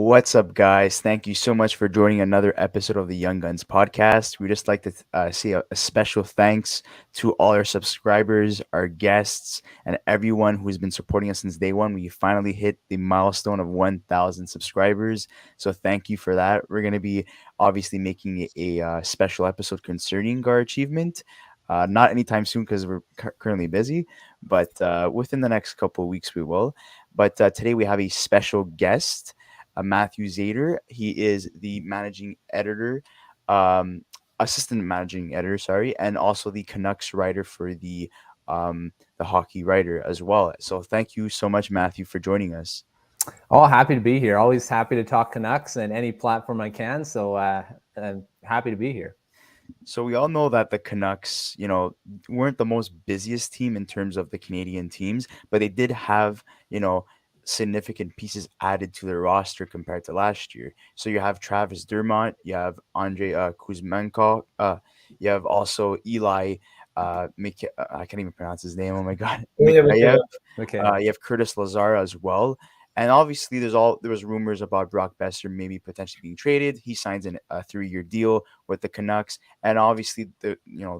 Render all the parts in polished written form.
What's up, guys? Thank you so much for joining another episode of the Young Guns podcast. We just like to say a special thanks to all our subscribers, our guests, and everyone who's been supporting us since day one. We finally hit the milestone of 1,000 subscribers. So thank you for that. We're going to be obviously making a special episode concerning our achievement. Not anytime soon because we're currently busy, but within the next couple of weeks we will. But today we have a special guest. Matthew Zator. He is the managing editor, assistant managing editor, sorry, and also the Canucks writer for the hockey writer as well. So thank you so much, Matthew, for joining us. Oh, happy to be here. Always happy to talk Canucks and any platform I can. So I'm happy to be here. So we all know that the Canucks, weren't the most busiest team in terms of the Canadian teams, but they did have, significant pieces added to their roster compared to last year. So you have Travis Dermott, you have Andrei Kuzmenko, you have also Ilya I can't even pronounce his name. Oh my god, Mikheyev. You have Curtis Lazar as well. And obviously, there was rumors about Brock Besser maybe potentially being traded. He signs a 3-year deal with the Canucks, and obviously, the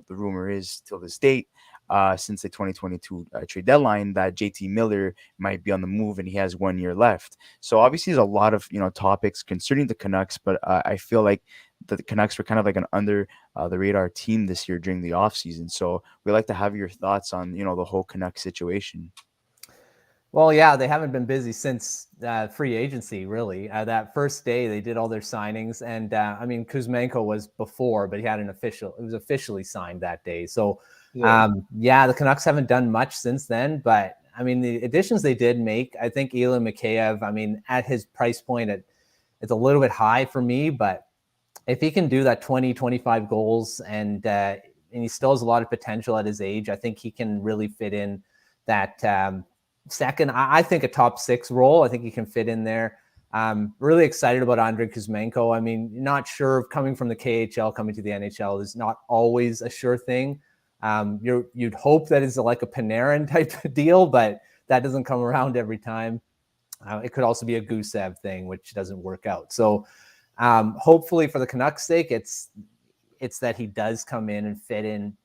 rumor is till this date, since the 2022 trade deadline, that JT Miller might be on the move, and he has 1 year left. So obviously, there's a lot of topics concerning the Canucks, but I feel like the Canucks were kind of like an under the radar team this year during the offseason. So we'd like to have your thoughts on the whole Canucks situation. Well, yeah, they haven't been busy since free agency, really. That first day, they did all their signings. And, Kuzmenko was before, but it was officially signed that day. So, the Canucks haven't done much since then. But, the additions they did make, I think Ilya Mikheyev, at his price point, it's a little bit high for me. But if he can do that 20, 25 goals and he still has a lot of potential at his age, I think he can really fit in that second, I think a top 6 role. I think he can fit in there. Really excited about Andrei Kuzmenko. Not sure of coming from the KHL, coming to the NHL is not always a sure thing. You'd hope that it's like a Panarin type of deal, but that doesn't come around every time. It could also be a Gusev thing, which doesn't work out. So hopefully for the Canucks' sake, it's that he does come in and fit in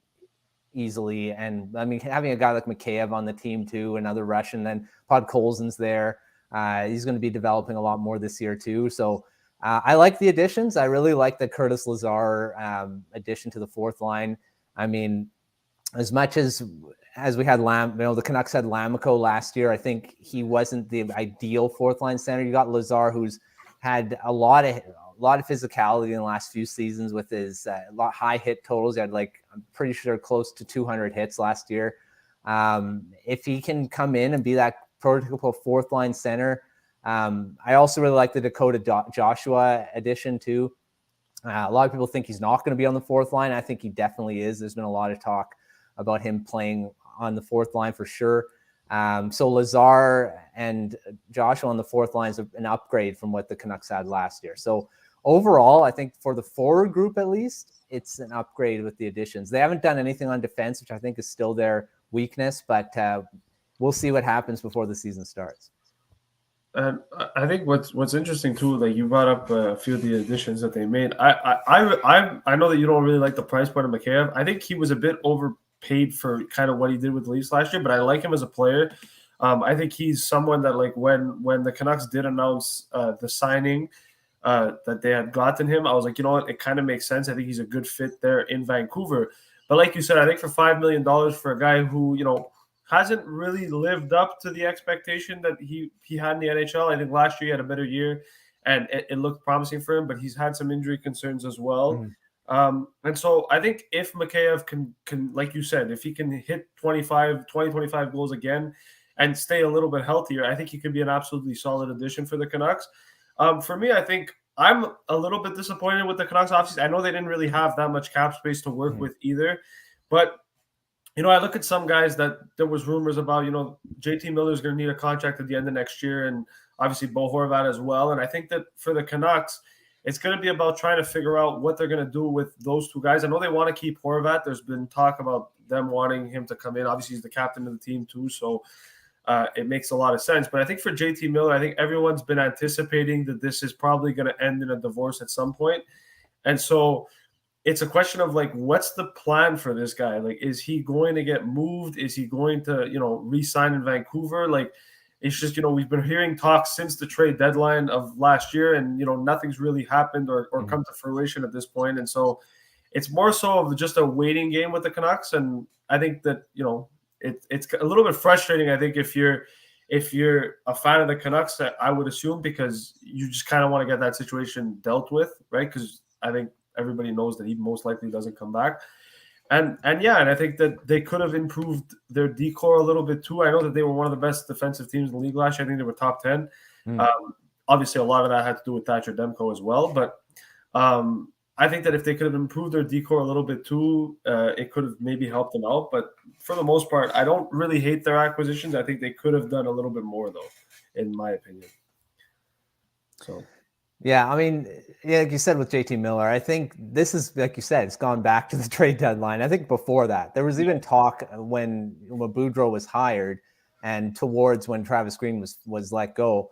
easily. And having a guy like Mikheyev on the team too, another Russian, then Podkolzin's there. He's going to be developing a lot more this year too. So I like the additions. I really like the Curtis Lazar addition to the fourth line. As much as we had the Canucks had Lamico last year, I think he wasn't the ideal fourth line center. You got Lazar, who's had a lot of physicality in the last few seasons with his high hit totals. He had I'm pretty sure close to 200 hits last year. If he can come in and be that prototypical fourth line center, I also really like the Dakota Joshua addition too. A lot of people think he's not going to be on the fourth line. I think he definitely is. There's been a lot of talk about him playing on the fourth line for sure. So Lazar and Joshua on the fourth line is an upgrade from what the Canucks had last year. So overall, I think for the forward group, at least, it's an upgrade with the additions. They haven't done anything on defense, which I think is still their weakness, but we'll see what happens before the season starts. I think what's interesting too, like you brought up a few of the additions that they made. I know that you don't really like the price point of Mikheyev. I think he was a bit overpaid for kind of what he did with the Leafs last year, but I like him as a player. I think he's someone that when the Canucks did announce the signing that they had gotten him, I was like, you know what, it kind of makes sense. I think he's a good fit there in Vancouver. But like you said, I think for $5 million for a guy who, hasn't really lived up to the expectation that he had in the NHL. I think last year he had a better year and it looked promising for him, but he's had some injury concerns as well. And so I think if Mikheyev can, like you said, if he can hit 25 goals again and stay a little bit healthier, I think he could be an absolutely solid addition for the Canucks. For me, I think I'm a little bit disappointed with the Canucks offseason. I know they didn't really have that much cap space to work with either, but I look at some guys that there was rumors about, JT Miller is going to need a contract at the end of next year, and obviously Bo Horvat as well. And I think that for the Canucks, it's going to be about trying to figure out what they're going to do with those two guys. I know they want to keep Horvat. There's been talk about them wanting him to come in. Obviously, he's the captain of the team too. So it makes a lot of sense. But I think for JT Miller, I think everyone's been anticipating that this is probably going to end in a divorce at some point. And so it's a question of like, what's the plan for this guy? Like, is he going to get moved? Is he going to, re-sign in Vancouver? Like, it's just, we've been hearing talks since the trade deadline of last year, and, nothing's really happened or come to fruition at this point. And so it's more so of just a waiting game with the Canucks. And I think that, it's a little bit frustrating, I think, if you're a fan of the Canucks, I would assume, because you just kind of want to get that situation dealt with, right? Because I think everybody knows that he most likely doesn't come back. And I think that they could have improved their decor a little bit too. I know that they were one of the best defensive teams in the league last year. I think they were top 10. Obviously, a lot of that had to do with Thatcher Demko as well. But I think that if they could have improved their decor a little bit too, it could have maybe helped them out. But for the most part, I don't really hate their acquisitions. I think they could have done a little bit more, though, in my opinion. So. Yeah, I mean, like you said with JT Miller, I think this is, like you said, it's gone back to the trade deadline. I think before that, there was even talk when Boudreau was hired and towards when Travis Green was let go,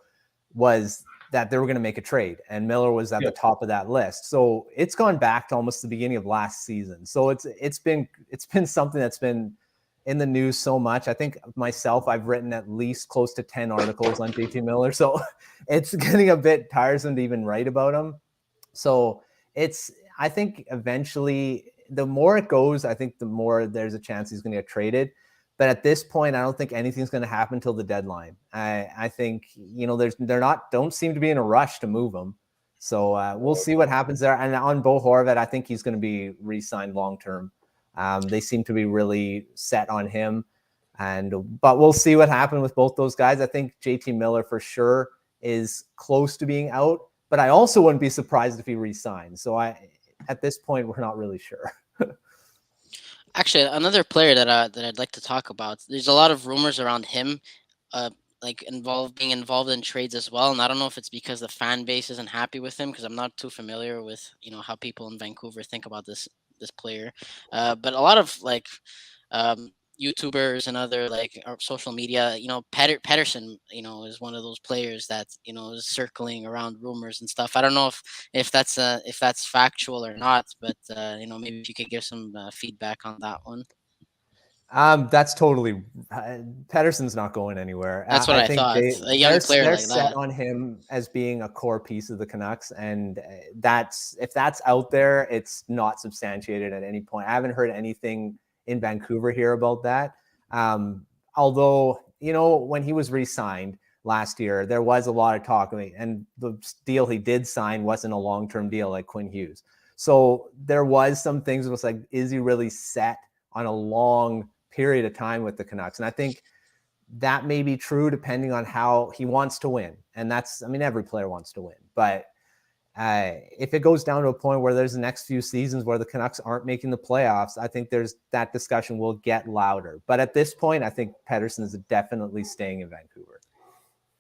was that they were going to make a trade, and Miller was at the top of that list. So it's gone back to almost the beginning of last season. So it's been something that's been in the news so much. I think myself, I've written at least close to 10 articles on JT Miller. So it's getting a bit tiresome to even write about him. So I think eventually the more it goes, I think the more there's a chance he's going to get traded. But at this point, I don't think anything's going to happen till the deadline. I think, don't seem to be in a rush to move him. So we'll see what happens there. And on Bo Horvat, I think he's going to be re-signed long-term. They seem to be really set on him, but we'll see what happens with both those guys. I think JT Miller for sure is close to being out, but I also wouldn't be surprised if he re-signs. So at this point, we're not really sure. Actually, another player that I'd like to talk about. There's a lot of rumors around him, being involved in trades as well. And I don't know if it's because the fan base isn't happy with him, because I'm not too familiar with how people in Vancouver think about this player. But a lot of YouTubers and other social media, Pettersson, is one of those players that is circling around rumors and stuff. I don't know if that's factual or not, but maybe if you could give some feedback on that one. That's totally. Pettersson's not going anywhere. That's what I think thought. A young player they're like set that on him as being a core piece of the Canucks, and if that's out there, it's not substantiated at any point. I haven't heard anything in Vancouver here about that. Although when he was re-signed last year, there was a lot of talk, and the deal he did sign wasn't a long-term deal like Quinn Hughes. So there was some things that was like, is he really set on a long period of time with the Canucks? And I think that may be true depending on how he wants to win. And every player wants to win. But if it goes down to a point where there's the next few seasons where the Canucks aren't making the playoffs, I think that discussion will get louder. But at this point, I think Pettersson is definitely staying in Vancouver.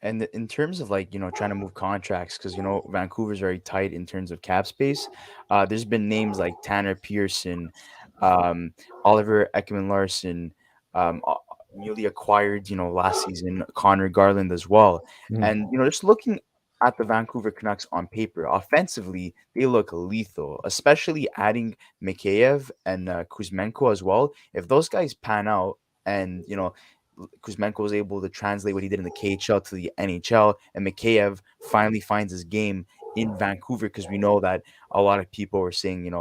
And in terms of trying to move contracts, because Vancouver's very tight in terms of cap space. There's been names like Tanner Pearson, Oliver Ekman-Larsson, newly acquired, last season, Connor Garland as well. And, just looking at the Vancouver Canucks on paper, offensively, they look lethal, especially adding Mikheyev and Kuzmenko as well. If those guys pan out and, Kuzmenko was able to translate what he did in the KHL to the NHL, and Mikheyev finally finds his game in Vancouver, because we know that a lot of people were saying,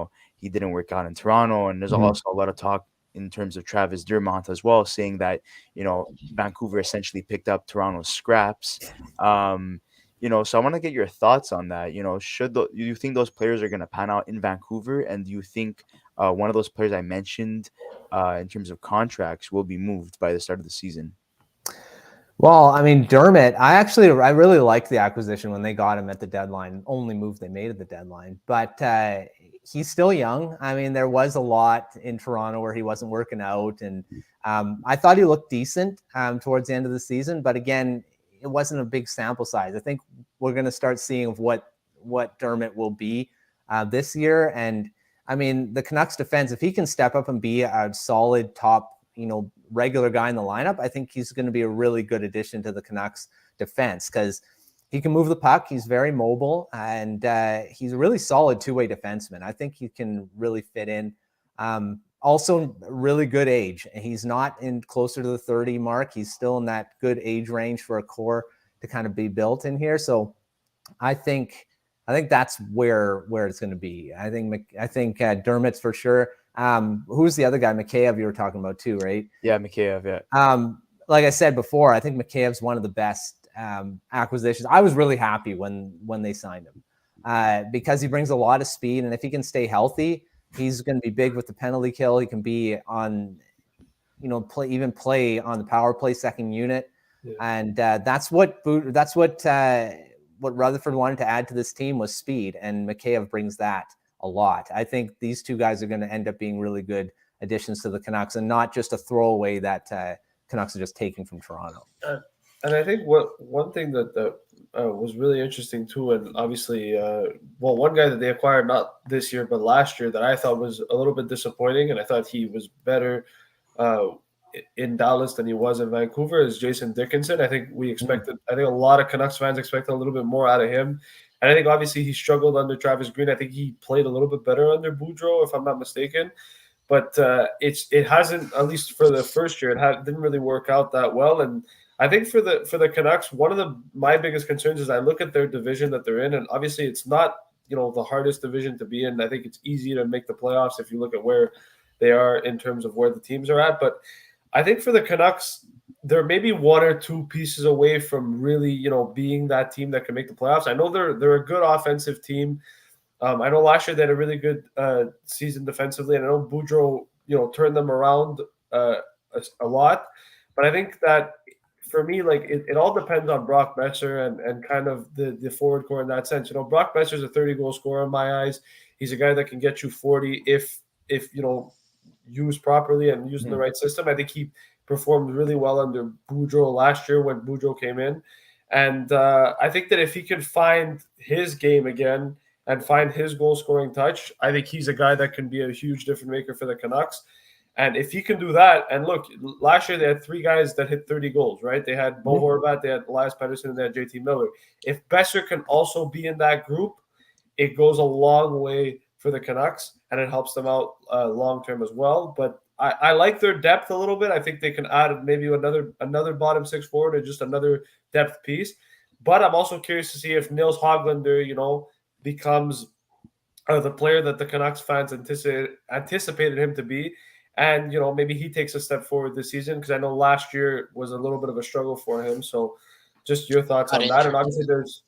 he didn't work out in Toronto. And there's also a lot of talk in terms of Travis Dermott as well, saying that, Vancouver essentially picked up Toronto's scraps. So I want to get your thoughts on that. Do you think those players are going to pan out in Vancouver? And do you think one of those players I mentioned in terms of contracts will be moved by the start of the season? Well, Dermott, I really liked the acquisition when they got him at the deadline. Only move they made at the deadline. But he's still young. There was a lot in Toronto where he wasn't working out. And I thought he looked decent towards the end of the season. But again, it wasn't a big sample size. I think we're going to start seeing what Dermott will be this year. And the Canucks defense, if he can step up and be a solid top regular guy in the lineup, I think he's going to be a really good addition to the Canucks defense because he can move the puck. He's very mobile, and he's a really solid two-way defenseman. I think he can really fit in. Also, really good age. He's not in closer to the 30 mark. He's still in that good age range for a core to kind of be built in here. So I think that's where it's going to be. I think Dermott's for sure. Who's the other guy? Mikheyev you were talking about too, right? Yeah, Mikheyev. Yeah. Like I said before, I think Mikheyev's one of the best acquisitions. I was really happy when they signed him because he brings a lot of speed, and if he can stay healthy, he's going to be big with the penalty kill. He can be on, play on the power play second unit, and that's what Rutherford wanted to add to this team was speed, and Mikheyev brings that a lot. I think these two guys are going to end up being really good additions to the Canucks, and not just a throwaway that Canucks are just taking from Toronto. And I think one thing that was really interesting too, and obviously, one guy that they acquired not this year but last year that I thought was a little bit disappointing, and I thought he was better in Dallas than he was in Vancouver, is Jason Dickinson. I think I think a lot of Canucks fans expected a little bit more out of him, and I think obviously he struggled under Travis Green. I think he played a little bit better under Boudreau, if I'm not mistaken. But it hasn't, at least for the first year, didn't really work out that well. And I think for the Canucks, one of my biggest concerns is I look at their division that they're in, and obviously it's not the hardest division to be in. I think it's easy to make the playoffs if you look at where they are in terms of where the teams are at. But I think for the Canucks, they're maybe one or two pieces away from really being that team that can make the playoffs. I know they're a good offensive team. I know last year they had a really good season defensively, and I know Boudreau, turned them around a lot. But I think that for me, like it all depends on Brock Besser and kind of the forward core in that sense. Brock Besser's a 30-goal scorer in my eyes. He's a guy that can get you 40 if used properly and using the right system. I think he performed really well under Boudreau last year when Boudreau came in. And I think that if he can find his game again and find his goal-scoring touch, I think he's a guy that can be a huge difference maker for the Canucks. And if he can do that, and look, last year they had three guys that hit 30 goals, right? They had Bo Horvat, they had Elias Pettersson, and they had JT Miller. If Besser can also be in that group, it goes a long way for the Canucks, and it helps them out long-term as well. But I like their depth a little bit. I think they can add maybe another bottom six forward or just another depth piece. But I'm also curious to see if Nils Höglander, becomes the player that the Canucks fans anticipated him to be. And, maybe he takes a step forward this season, because I know last year was a little bit of a struggle for him. So just your thoughts on that. And obviously there's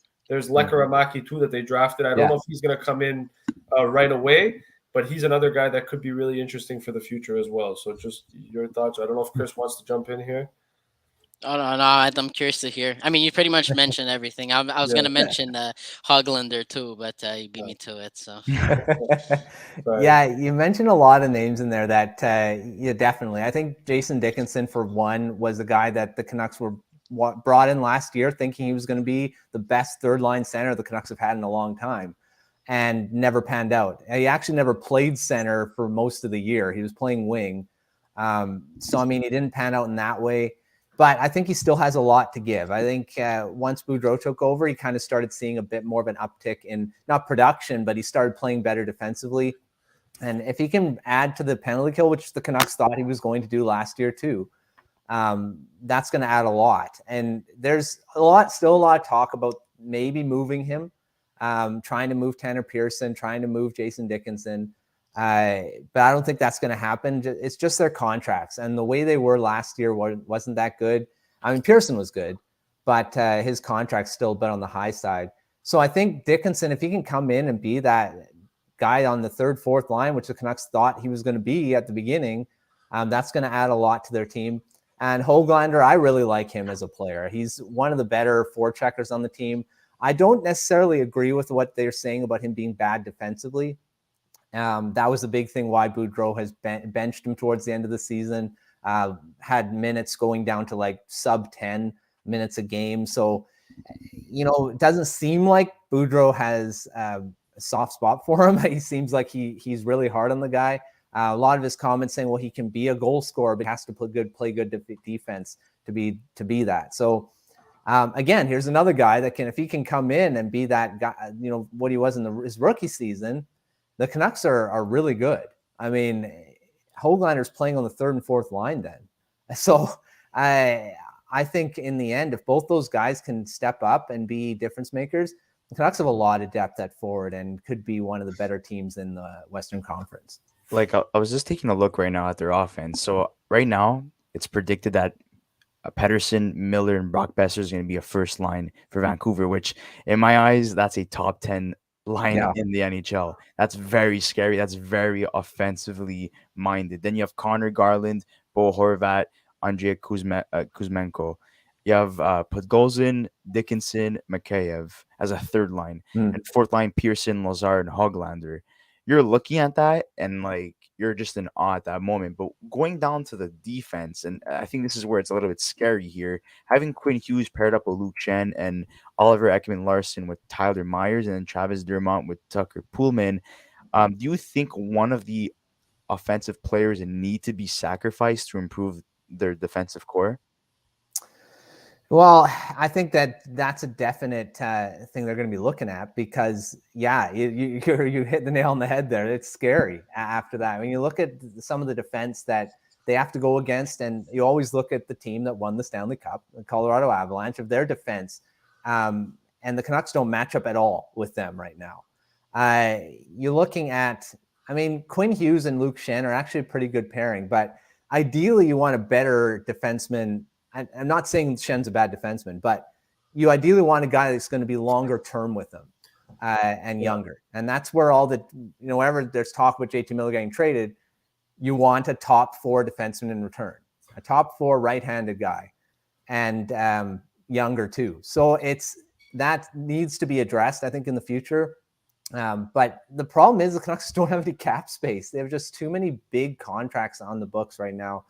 Lekaramaki too that they drafted. I don't know if he's going to come in right away, but he's another guy that could be really interesting for the future as well. So just your thoughts. I don't know if Chris wants to jump in here. Oh, no, I'm curious to hear. I mean, you pretty much mentioned everything. I was going to mention Höglander too, but you beat me to it. So yeah, you mentioned a lot of names in there that definitely. I think Jason Dickinson, for one, was a guy that the Canucks were brought in last year thinking he was going to be the best third-line center the Canucks have had in a long time, and never panned out. He actually never played center for most of the year. He was playing wing. So, I mean, he didn't pan out in that way. But I think he still has a lot to give. I think once Boudreau took over, he kind of started seeing a bit more of an uptick in, not production, but he started playing better defensively. And if he can add to the penalty kill, which the Canucks thought he was going to do last year too, that's going to add a lot. And there's still a lot of talk about maybe moving him, trying to move Tanner Pearson, trying to move Jason Dickinson. But I don't think that's going to happen. It's just their contracts, and the way they were last year wasn't that good. I mean, Pearson was good, but his contract's still a bit on the high side. So I think Dickinson, if he can come in and be that guy on the third, fourth line, which the Canucks thought he was going to be at the beginning, that's going to add a lot to their team. And Höglander, I really like him as a player. He's one of the better forecheckers on the team. I don't necessarily agree with what they're saying about him being bad defensively. That was the big thing why Boudreau has benched him towards the end of the season, had minutes going down to like sub 10 minutes a game. So, it doesn't seem like Boudreau has a soft spot for him. He seems like he's really hard on the guy. A lot of his comments saying, well, he can be a goal scorer, but he has to play good defense to be that. So again, here's another guy that if he can come in and be that guy, what he was in his rookie season, the Canucks are really good. I mean, Höglander's playing on the third and fourth line then. So I think in the end, if both those guys can step up and be difference makers, the Canucks have a lot of depth at forward and could be one of the better teams in the Western Conference. Like I was just taking a look right now at their offense. So right now it's predicted that Pettersson, Miller, and Brock Besser is going to be a first line for Vancouver, which in my eyes, that's a top 10 line in the NHL. That's very scary. That's very offensively minded. Then you have Connor Garland, Bo Horvat, Andrei Kuzmenko. You have Podgolzin, Dickinson, Mikheyev as a third line. And fourth line, Pearson, Lazar, and Höglander. You're looking at that and like you're just in awe at that moment. But going down to the defense, and I think this is where it's a little bit scary here, having Quinn Hughes paired up with Luke Shen and Oliver Ekman-Larsson with Tyler Myers and then Travis Dermott with Tucker Poolman, do you think one of the offensive players need to be sacrificed to improve their defensive core? Well, I think that's a definite thing they're going to be looking at because, yeah, you hit the nail on the head there. It's scary after that. When you look at some of the defense that they have to go against, and you always look at the team that won the Stanley Cup, the Colorado Avalanche, of their defense, and the Canucks don't match up at all with them right now. You're looking at, I mean, Quinn Hughes and Luke Shen are actually a pretty good pairing, but ideally you want a better defenseman. I'm not saying Shen's a bad defenseman, but you ideally want a guy that's going to be longer term with them and younger. And that's where all the, whenever there's talk about JT Miller getting traded, you want a top 4 defenseman in return, a top 4 right-handed guy and younger too. So that needs to be addressed, I think, in the future. But the problem is the Canucks don't have any cap space. They have just too many big contracts on the books right now.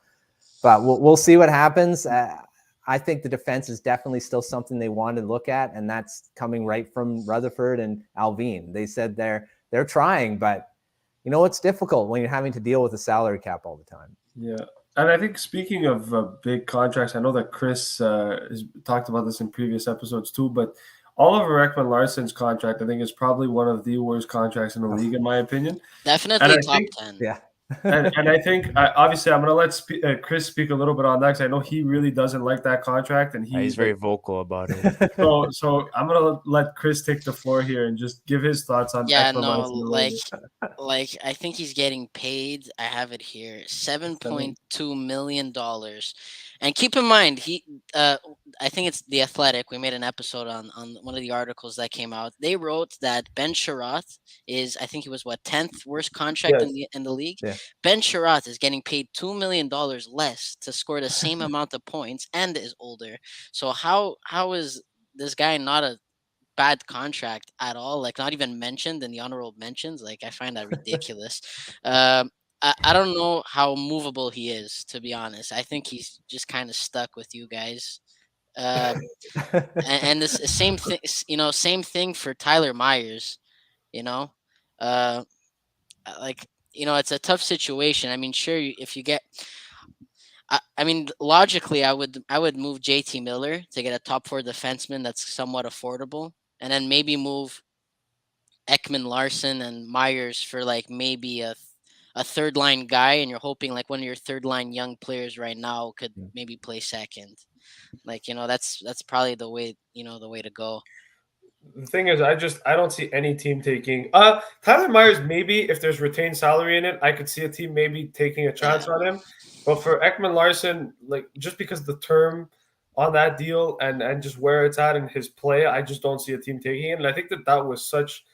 But we'll see what happens. I think the defense is definitely still something they want to look at, and that's coming right from Rutherford and Alvin. They said they're trying, but it's difficult when you're having to deal with a salary cap all the time. Yeah, and I think speaking of big contracts, I know that Chris has talked about this in previous episodes too, but Oliver Ekman-Larsson's contract, I think, is probably one of the worst contracts in the league, in my opinion. Definitely top 10. Yeah. and I think, obviously, I'm going to let Chris speak a little bit on that because I know he really doesn't like that contract. And he's very vocal about it. So I'm going to let Chris take the floor here and just give his thoughts on like I think he's getting paid. I have it here, $7.2 million. And keep in mind, I think it's The Athletic. We made an episode on one of the articles that came out. They wrote that Ben Sherratt is, I think he was 10th worst contract in the league. Yeah. Ben Sherratt is getting paid $2 million less to score the same amount of points and is older. So how is this guy not a bad contract at all? Like not even mentioned in the honorable mentions. Like I find that ridiculous. I don't know how movable he is, to be honest. I think he's just kind of stuck with you guys. And this same thing, same thing for Tyler Myers, it's a tough situation. I mean, sure, if you get, logically, I would move JT Miller to get a top 4 defenseman that's somewhat affordable, and then maybe move Ekman-Larsson and Myers for like maybe a third line guy, and you're hoping like one of your third line young players right now could maybe play second. Like, that's probably the way to go. The thing is, I don't see any team taking Tyler Myers. Maybe if there's retained salary in it, I could see a team maybe taking a chance on him. But for Ekman-Larsson, like just because the term on that deal and just where it's at in his play, I just don't see a team taking it. And I think that was such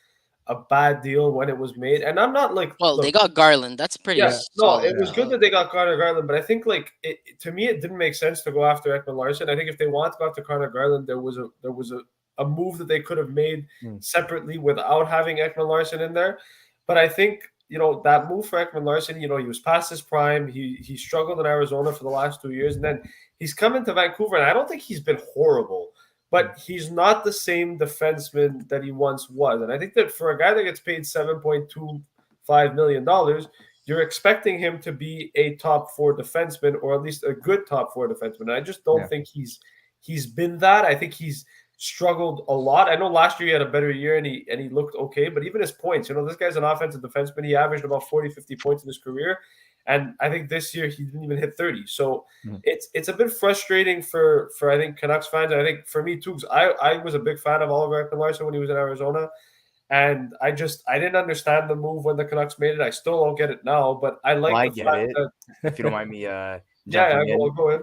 a bad deal when it was made. And I'm not like, they got Garland. That's pretty. Yeah, no, it was good that they got Connor Garland, but I think like to me, it didn't make sense to go after Ekman-Larsson. I think if they wanted to go after Connor Garland, there was a move that they could have made separately without having Ekman-Larsson in there. But I think that move for Ekman-Larsson, he was past his prime. He struggled in Arizona for the last 2 years, and then he's come into Vancouver, and I don't think he's been horrible. But he's not the same defenseman that he once was. And I think that for a guy that gets paid $7.25 million, you're expecting him to be a top 4 defenseman, or at least a good top 4 defenseman. And I just don't think he's been that. I think he's struggled a lot. I know last year he had a better year and he looked okay, but even his points, this guy's an offensive defenseman. He averaged about 40, 50 points in his career. And I think this year he didn't even hit 30. So it's a bit frustrating for I think Canucks fans. I think for me too, because I was a big fan of Oliver Ekman-Larsson when he was in Arizona. And I didn't understand the move when the Canucks made it. I still don't get it now, but I like the fact that, if you don't mind me go ahead.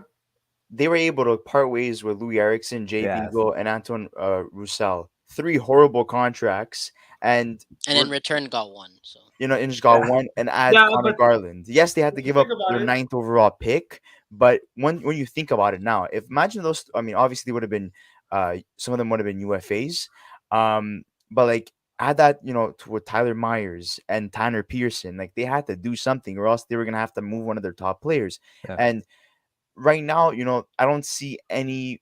They were able to part ways with Louis Eriksson, Jay Beagle, and Anton Roussel. 3 horrible contracts, and in return got one. So and just got one and add Connor Garland. Yes, they had to give up their 9th overall pick, but when you think about it now, imagine those. I mean, obviously, would have been some of them would have been UFAs, but like add that with Tyler Myers and Tanner Pearson, like they had to do something, or else they were gonna have to move one of their top players. And right now, I don't see any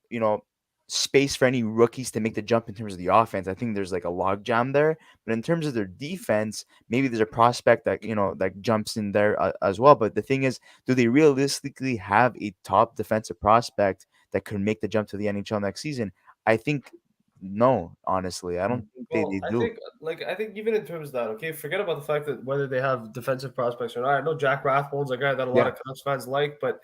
space for any rookies to make the jump in terms of the offense. I think there's like a logjam there, but in terms of their defense, maybe there's a prospect that that jumps in there as well. But the thing is, do they realistically have a top defensive prospect that could make the jump to the NHL next season? I think no, honestly, I don't think they do. I think even in terms of that, okay, forget about the fact that whether they have defensive prospects or not. I know Jack Rathbone's a guy that a lot of Canucks fans like, but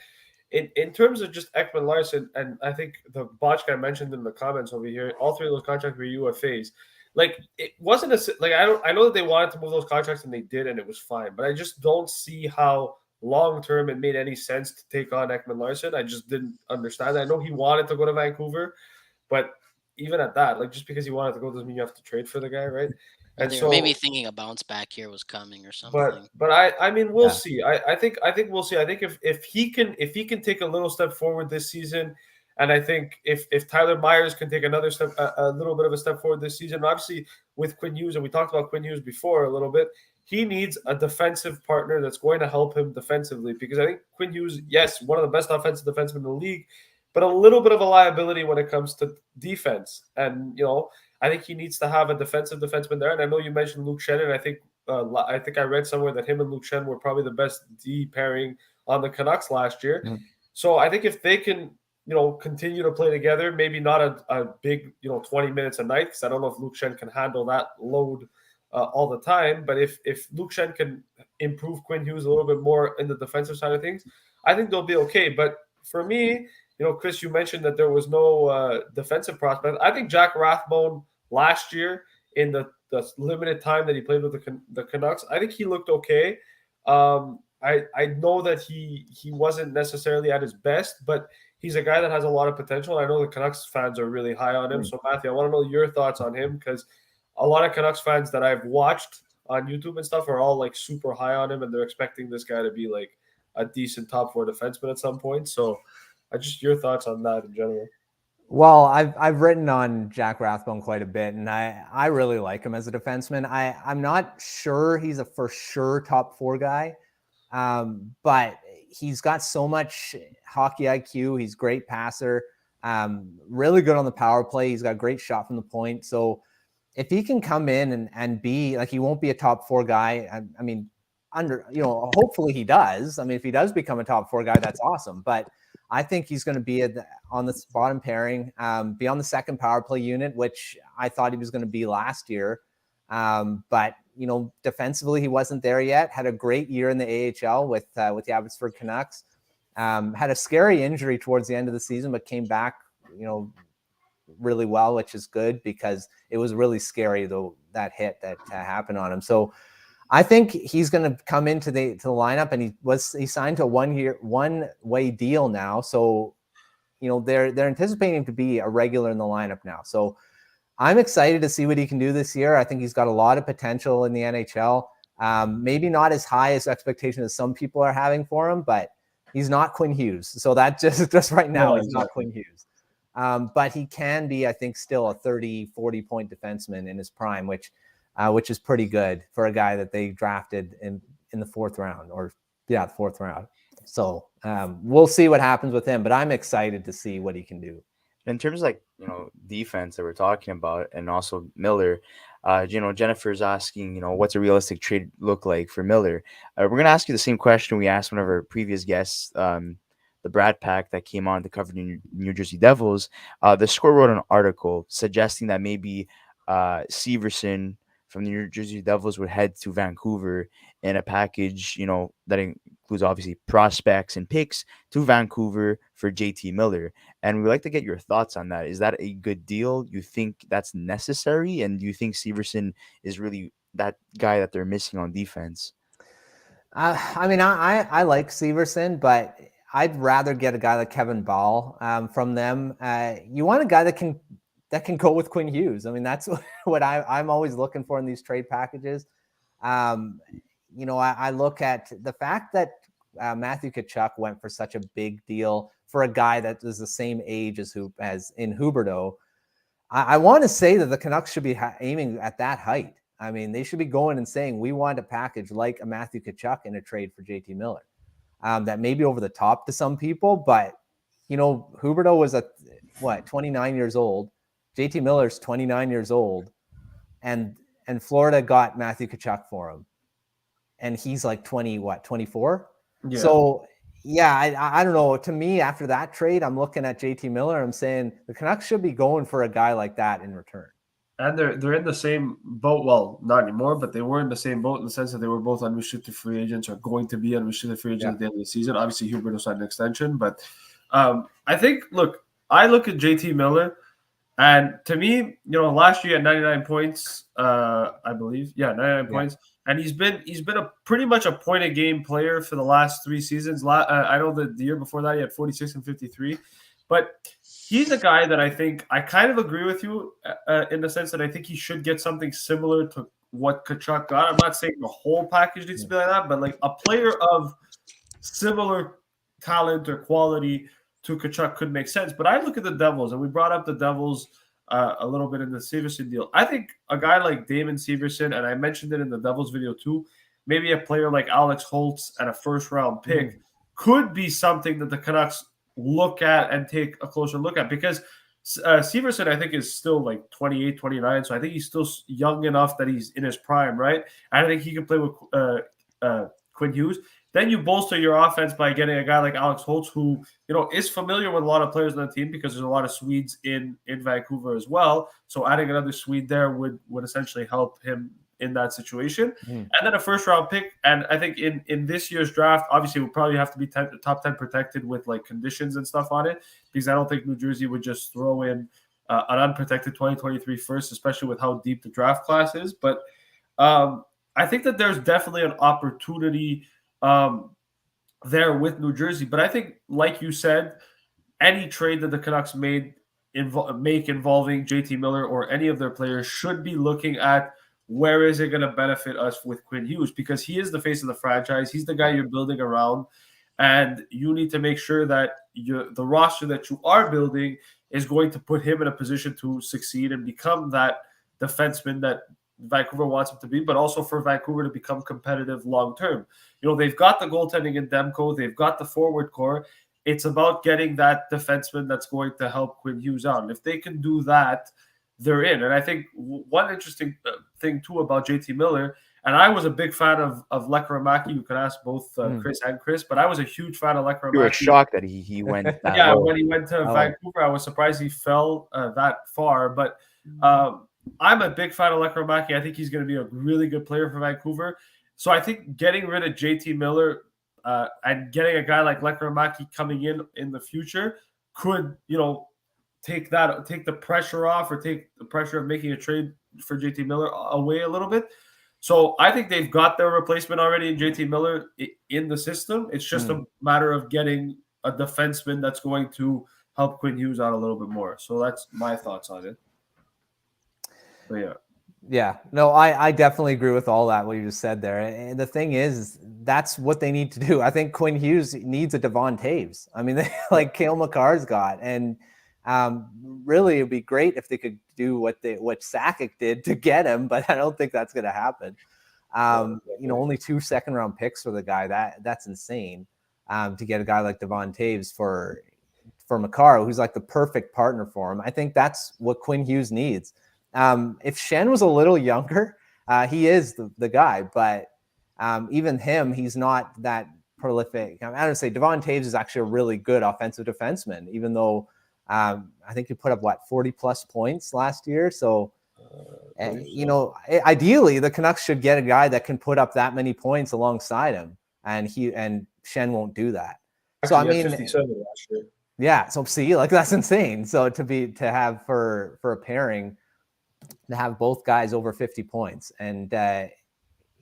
in terms of just Ekman-Larsson, and I think the Botch guy mentioned in the comments over here, all 3 of those contracts were UFAs. Like it wasn't I know that they wanted to move those contracts and they did, and it was fine, but I just don't see how long term it made any sense to take on Ekman-Larsson. I just didn't understand. I know he wanted to go to Vancouver, but even at that, like just because he wanted to go doesn't mean you have to trade for the guy, right? And so maybe thinking a bounce back here was coming or something. But I mean we'll see. I think we'll see. I think if he can take a little step forward this season, and I think if Tyler Myers can take another step, a little bit of a step forward this season, obviously with Quinn Hughes, and we talked about Quinn Hughes before a little bit, he needs a defensive partner that's going to help him defensively, because I think Quinn Hughes, yes, one of the best offensive defensemen in the league, but a little bit of a liability when it comes to defense. And I think he needs to have a defensive defenseman there. And I know you mentioned Luke Schenn, and I think I read somewhere that him and Luke Schenn were probably the best D pairing on the Canucks last year. So I think if they can, continue to play together, maybe not a big, 20 minutes a night, because I don't know if Luke Schenn can handle that load all the time. But if Luke Schenn can improve Quinn Hughes a little bit more in the defensive side of things, I think they'll be okay. But for me, Chris, you mentioned that there was no defensive prospect. I think Jack Rathbone last year, in the limited time that he played with the Canucks, I think he looked okay. I know that he wasn't necessarily at his best, but he's a guy that has a lot of potential. I know the Canucks fans are really high on him. So, Matthew, I want to know your thoughts on him, because a lot of Canucks fans that I've watched on YouTube and stuff are all like super high on him, and they're expecting this guy to be like a decent top 4 defenseman at some point. So just your thoughts on that in general. Well, I've written on Jack Rathbone quite a bit, and I really like him as a defenseman. I'm not sure he's a for sure top 4 guy, but he's got so much hockey IQ. He's a great passer, really good on the power play. He's got a great shot from the point. So if he can come in and be like, he won't be a top 4 guy. I mean, hopefully he does. I mean, if he does become a top 4 guy, that's awesome. But I think he's going to be on this bottom pairing, be on the second power play unit, which I thought he was going to be last year. But, defensively, he wasn't there yet. Had a great year in the AHL with the Abbotsford Canucks. Had a scary injury towards the end of the season, but came back, really well, which is good, because it was really scary, though, that hit that happened on him. So I think he's going to come into the lineup, and he signed to a one-way deal now. So, they're anticipating him to be a regular in the lineup now. So I'm excited to see what he can do this year. I think he's got a lot of potential in the NHL. Maybe not as high as expectations as some people are having for him, but he's not Quinn Hughes. So that just right now, he's not Quinn Hughes. But he can be, I think, still a 30, 40-point defenseman in his prime, which is pretty good for a guy that they drafted in the 4th round, the 4th round. So we'll see what happens with him, but I'm excited to see what he can do. In terms of defense that we're talking about, and also Miller, Jennifer's asking, what's a realistic trade look like for Miller? We're gonna ask you the same question we asked one of our previous guests, the Brad Pack that came on to cover the New Jersey Devils. The Score wrote an article suggesting that maybe Severson from the New Jersey Devils would head to Vancouver in a package, that includes obviously prospects and picks to Vancouver for JT Miller. And we'd like to get your thoughts on that. Is that a good deal? You think that's necessary? And do you think Severson is really that guy that they're missing on defense? I like Severson, but I'd rather get a guy like Kevin Ball from them. You want a guy that can go with Quinn Hughes. I mean, that's what I'm always looking for in these trade packages. I look at the fact that Matthew Tkachuk went for such a big deal for a guy that is the same age as in Huberdeau. I want to say that the Canucks should be aiming at that height. I mean, they should be going and saying, we want a package like a Matthew Tkachuk in a trade for JT Miller. That may be over the top to some people, but, Huberdeau was 29 years old. JT Miller's 29 years old. And Florida got Matthew Tkachuk for him. And he's like 24? Yeah. So, yeah, I don't know. To me, after that trade, I'm looking at JT Miller. I'm saying the Canucks should be going for a guy like that in return. And they're in the same boat. Well, not anymore, but they were in the same boat in the sense that they were both unrestricted free agents or going to be unrestricted free agents at the end of the season. Obviously, Hubert signed an extension. But I think, I look at JT Miller, and to me, last year at 99 points, I believe. Yeah, 99 points. And he's been a pretty much a point a game player for the last 3 seasons. I know that the year before that he had 46 and 53, but he's a guy that I think I kind of agree with you in the sense that I think he should get something similar to what Tkachuk got. I'm not saying the whole package needs to be like that, but like a player of similar talent or quality to Tkachuk could make sense. But I look at the Devils, and we brought up the Devils a little bit in the Severson deal. I think a guy like Damon Severson, and I mentioned it in the Devils video too, maybe a player like Alex Holtz and a first-round pick could be something that the Canucks look at and take a closer look at, because Severson, I think, is still like 28, 29. So I think he's still young enough that he's in his prime, right? And I think he can play with Quinn Hughes. Then you bolster your offense by getting a guy like Alex Holtz, who, is familiar with a lot of players on the team because there's a lot of Swedes in Vancouver as well. So adding another Swede there would essentially help him in that situation. And then a first-round pick. And I think in this year's draft, obviously, we'll probably have to be top 10 protected with like conditions and stuff on it, because I don't think New Jersey would just throw in an unprotected 2023 first, especially with how deep the draft class is. But I think that there's definitely an opportunity there with New Jersey. But I think, like you said, any trade that the Canucks make involving JT Miller or any of their players should be looking at where is it going to benefit us with Quinn Hughes, because he is the face of the franchise. He's the guy you're building around, and you need to make sure that the roster that you are building is going to put him in a position to succeed and become that defenseman that Vancouver wants him to be, but also for Vancouver to become competitive long-term. They've got the goaltending in Demko. They've got the forward core. It's about getting that defenseman that's going to help Quinn Hughes out. And if they can do that, they're in. And I think one interesting thing, too, about JT Miller, and I was a big fan of Lekkerimaki. You can ask both Chris and Chris, but I was a huge fan of Lekkerimaki. You were shocked that he went that yeah, low. When he went to Vancouver, I was surprised he fell that far. But I'm a big fan of Lekkerimaki. I think he's going to be a really good player for Vancouver. So I think getting rid of JT Miller and getting a guy like Lekkerimaki coming in the future could, take the pressure off, or take the pressure of making a trade for JT Miller away a little bit. So I think they've got their replacement already in JT Miller in the system. It's just a matter of getting a defenseman that's going to help Quinn Hughes out a little bit more. So that's my thoughts on it. But yeah. Yeah, no, I definitely agree with all that, what you just said there. And the thing is, that's what they need to do. I think Quinn Hughes needs a Devon Taves. I mean, like Cale Makar's got. And really, it'd be great if they could do what Sakic did to get him, but I don't think that's going to happen. Only 2 second-round picks for the guy. That's insane to get a guy like Devon Taves for Makar, who's like the perfect partner for him. I think that's what Quinn Hughes needs. If Schenn was a little younger, he is the guy, but even him, he's not that prolific. I don't say Devon Toews is actually a really good offensive defenseman, even though I think he put up 40 plus points last year. So, ideally the Canucks should get a guy that can put up that many points alongside him, and Schenn won't do that. Actually, so I mean, 57 last year. Yeah, so see, like that's insane. So to have for a pairing to have both guys over 50 points, and I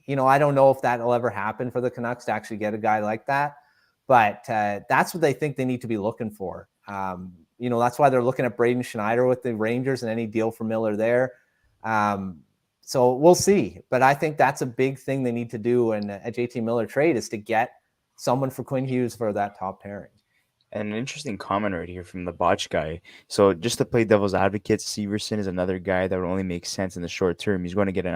don't know if that'll ever happen for the Canucks to actually get a guy like that, but that's what they think they need to be looking for. That's why they're looking at Braden Schneider with the Rangers and any deal for Miller there. So we'll see, but I think that's a big thing they need to do in a JT Miller trade is to get someone for Quinn Hughes for that top pairing. And an interesting comment right here from the botch guy. So just to play devil's advocate, Severson is another guy that would only make sense in the short term. He's going to get an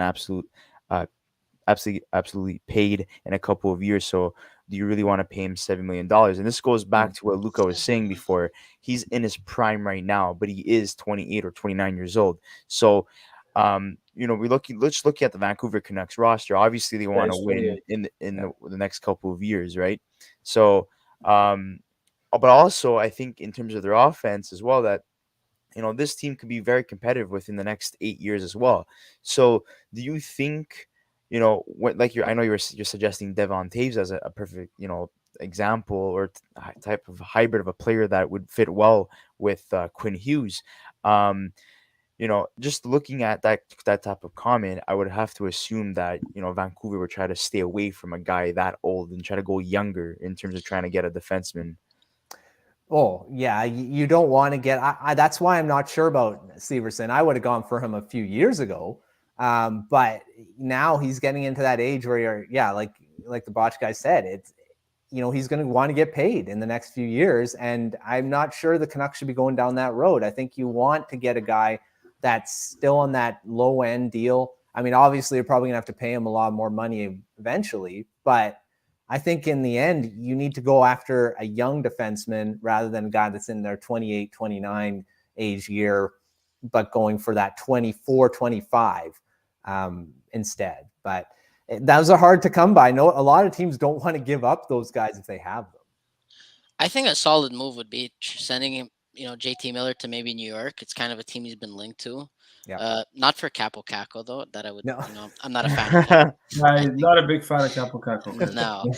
absolutely paid in a couple of years. So do you really want to pay him $7 million? And this goes back to what Luca was saying before. He's in his prime right now, but he is 28 or 29 years old. So, let's look at the Vancouver Canucks roster. Obviously, they want to win in the next couple of years, right? So, but also I think in terms of their offense as well, that this team could be very competitive within the next 8 years as well. So, do you think? I know you're suggesting Devon Toews as a perfect, example or type of hybrid of a player that would fit well with Quinn Hughes. Just looking at that type of comment, I would have to assume that, Vancouver would try to stay away from a guy that old and try to go younger in terms of trying to get a defenseman. Oh, yeah. You don't want to get that's why I'm not sure about Severson. I would have gone for him a few years ago. But now he's getting into that age where like the botch guy said, it's, he's going to want to get paid in the next few years. And I'm not sure the Canucks should be going down that road. I think you want to get a guy that's still on that low end deal. I mean, obviously you're probably gonna have to pay him a lot more money eventually, but I think in the end, you need to go after a young defenseman rather than a guy that's in their 28, 29 age year, but going for that 24, 25 instead. But those are hard to come by. No, a lot of teams don't want to give up those guys if they have them. I think a solid move would be sending him, JT Miller to maybe New York. It's kind of a team he's been linked to. Yeah. Not for Capo Caco though. That I would, No. I'm not a fan of him. I'm not a big fan of Capo Caco. No.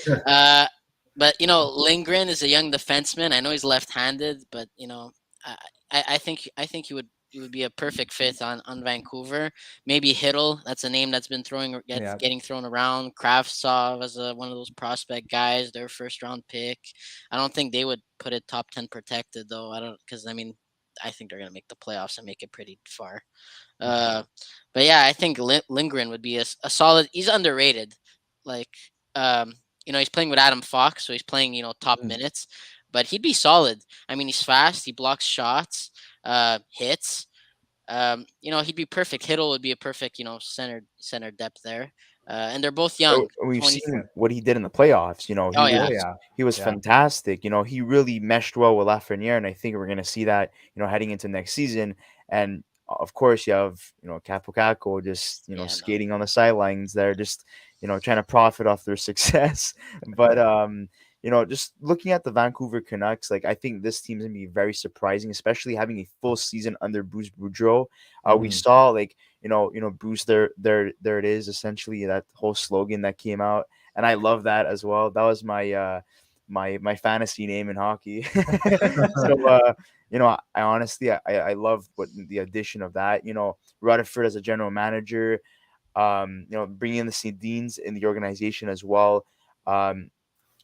But Lindgren is a young defenseman. I know he's left-handed, but I think he would be a perfect fit on Vancouver. Maybe Hiddle. That's a name that's been getting thrown around. Kravtsov as one of those prospect guys, their first-round pick. I don't think they would put it top 10 protected though. I think they're gonna make the playoffs and make it pretty far. But yeah, I think Lindgren would be a solid. He's underrated. Like he's playing with Adam Fox, so he's playing top minutes. But he'd be solid. I mean, he's fast. He blocks shots. Hits. He'd be perfect. Hiddle would be a perfect, center depth there. And they're both young. We've seen what he did in the playoffs. He was fantastic. He really meshed well with Lafreniere, and I think we're going to see that, heading into next season. And of course, you have, Capo Caco just, skating on the sidelines there, just, trying to profit off their success. But, just looking at the Vancouver Canucks, like I think this team's gonna be very surprising, especially having a full season under Bruce Boudreau. We saw Bruce, there it is, essentially that whole slogan that came out, and I love that as well. That was my my fantasy name in hockey. So I honestly I love what the addition of that. Rutherford as a general manager, bringing in the Sedins in the organization as well.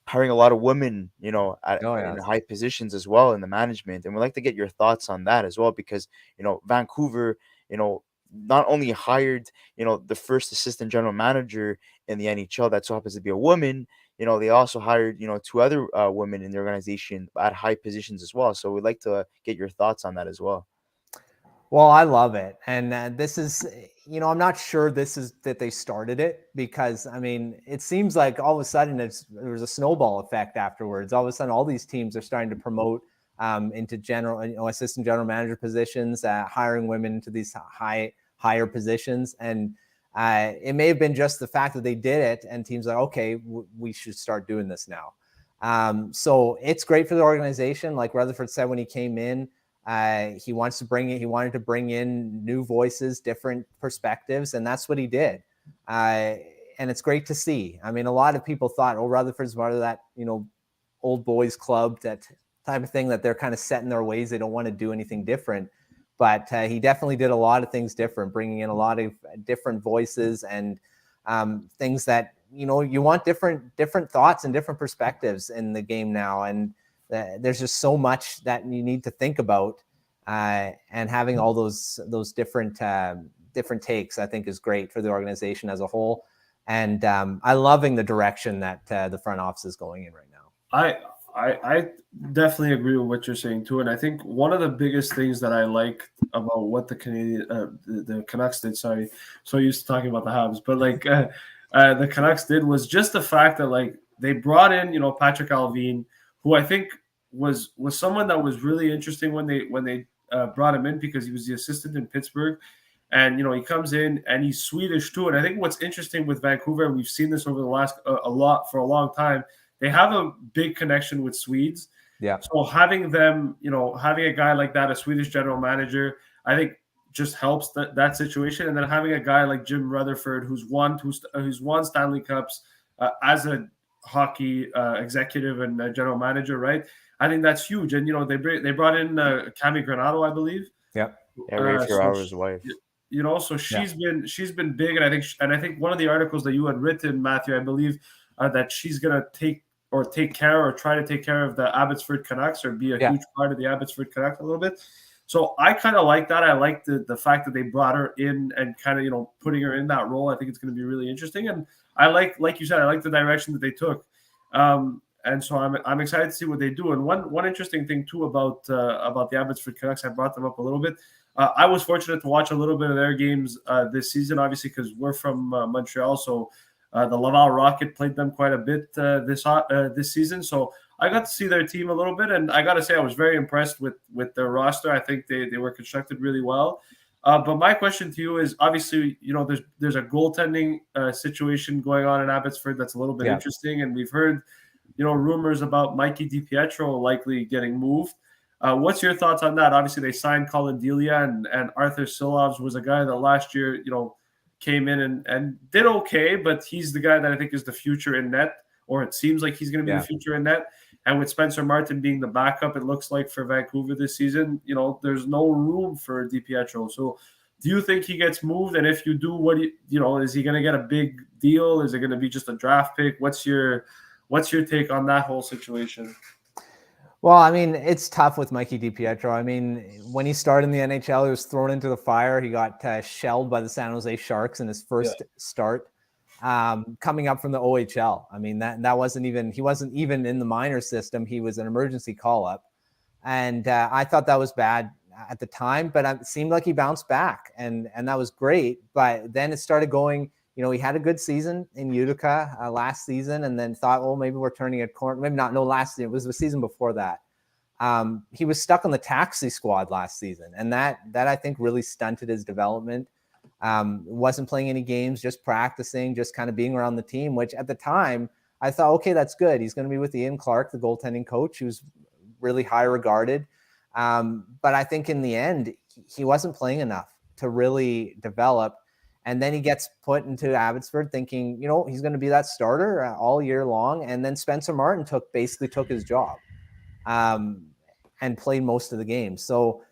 Hiring a lot of women, in high positions as well in the management. And we'd like to get your thoughts on that as well, because, Vancouver, not only hired, the first assistant general manager in the NHL that so happens to be a woman, they also hired, 2 other women in the organization at high positions as well. So we'd like to get your thoughts on that as well. Well, I love it. And this is, I'm not sure this is that they started it, because, I mean, it seems like all of a sudden there was a snowball effect afterwards. All of a sudden, all these teams are starting to promote into general, assistant general manager positions, hiring women into these high higher positions. And it may have been just the fact that they did it and teams like, okay, we should start doing this now. So it's great for the organization. Like Rutherford said, when he came in, he wanted to bring in new voices, different perspectives. And that's what he did. And it's great to see. I mean, a lot of people thought, oh, Rutherford's part of that, old boys club, that type of thing, that they're kind of set in their ways. They don't want to do anything different. But he definitely did a lot of things different, bringing in a lot of different voices and things that, you want different thoughts and different perspectives in the game now. And there's just so much that you need to think about. And having all those different takes, I think, is great for the organization as a whole. And I'm loving the direction that the front office is going in right now. I definitely agree with what you're saying too, and I think one of the biggest things that I like about what the the Canucks did. Sorry, so used to talking about the Habs, but the Canucks did was just the fact that they brought in Patrick Allvin, who I think was someone that was really interesting when they brought him in, because he was the assistant in Pittsburgh. And, he comes in and he's Swedish too. And I think what's interesting with Vancouver, and we've seen this over the last for a long time, they have a big connection with Swedes. Yeah. So having them, having a guy like that, a Swedish general manager, I think just helps that situation. And then having a guy like Jim Rutherford, who's won Stanley Cups as a hockey executive and general manager, right? I think that's huge. And, they brought in Cami Granato, I believe. Yeah. Ray Ferraro's wife. So she's been big, and I think one of the articles that you had written, Matthew, I believe, that she's gonna take care or try to take care of the Abbotsford Canucks, or be a huge part of the Abbotsford Canucks a little bit. So I kind of like that. I like the fact that they brought her in and kind of putting her in that role. I think it's going to be really interesting, and I like you said, I like the direction that they took. And so I'm excited to see what they do. And one interesting thing too about the Abbotsford Canucks, I brought them up a little bit. I was fortunate to watch a little bit of their games this season, obviously, because we're from Montreal. So the Laval Rocket played them quite a bit this season. So I got to see their team a little bit, and I got to say I was very impressed with their roster. I think they were constructed really well. But my question to you is, obviously, there's a goaltending situation going on in Abbotsford that's a little bit interesting, and we've heard rumors about Mikey DiPietro likely getting moved. What's your thoughts on that? Obviously, they signed Colin Delia, and Arthur Silovs was a guy that last year, came in and did okay, but he's the guy that I think is the future in net, or it seems like he's going to be the future in net. And with Spencer Martin being the backup, it looks like for Vancouver this season, there's no room for DiPietro. So do you think he gets moved? And if you do, is he going to get a big deal? Is it going to be just a draft pick? What's your take on that whole situation? Well, I mean, it's tough with Mikey DiPietro. I mean, when he started in the NHL, he was thrown into the fire. He got shelled by the San Jose Sharks in his first start, coming up from the OHL. I mean, he wasn't even in the minor system. He was an emergency call-up. And I thought that was bad at the time, but it seemed like he bounced back, and that was great. But then it started going, he had a good season in Utica last season, and then thought, well, maybe we're turning a corner. Maybe not. No, last season. It was the season before that. He was stuck on the taxi squad last season, and that I think really stunted his development. Wasn't playing any games, just practicing, just kind of being around the team, which at the time I thought, okay, that's good. He's going to be with Ian Clark, the goaltending coach, who's really high regarded. But I think in the end, he wasn't playing enough to really develop. And then he gets put into Abbotsford thinking, he's going to be that starter all year long. And then Spencer Martin basically took his job and played most of the games. So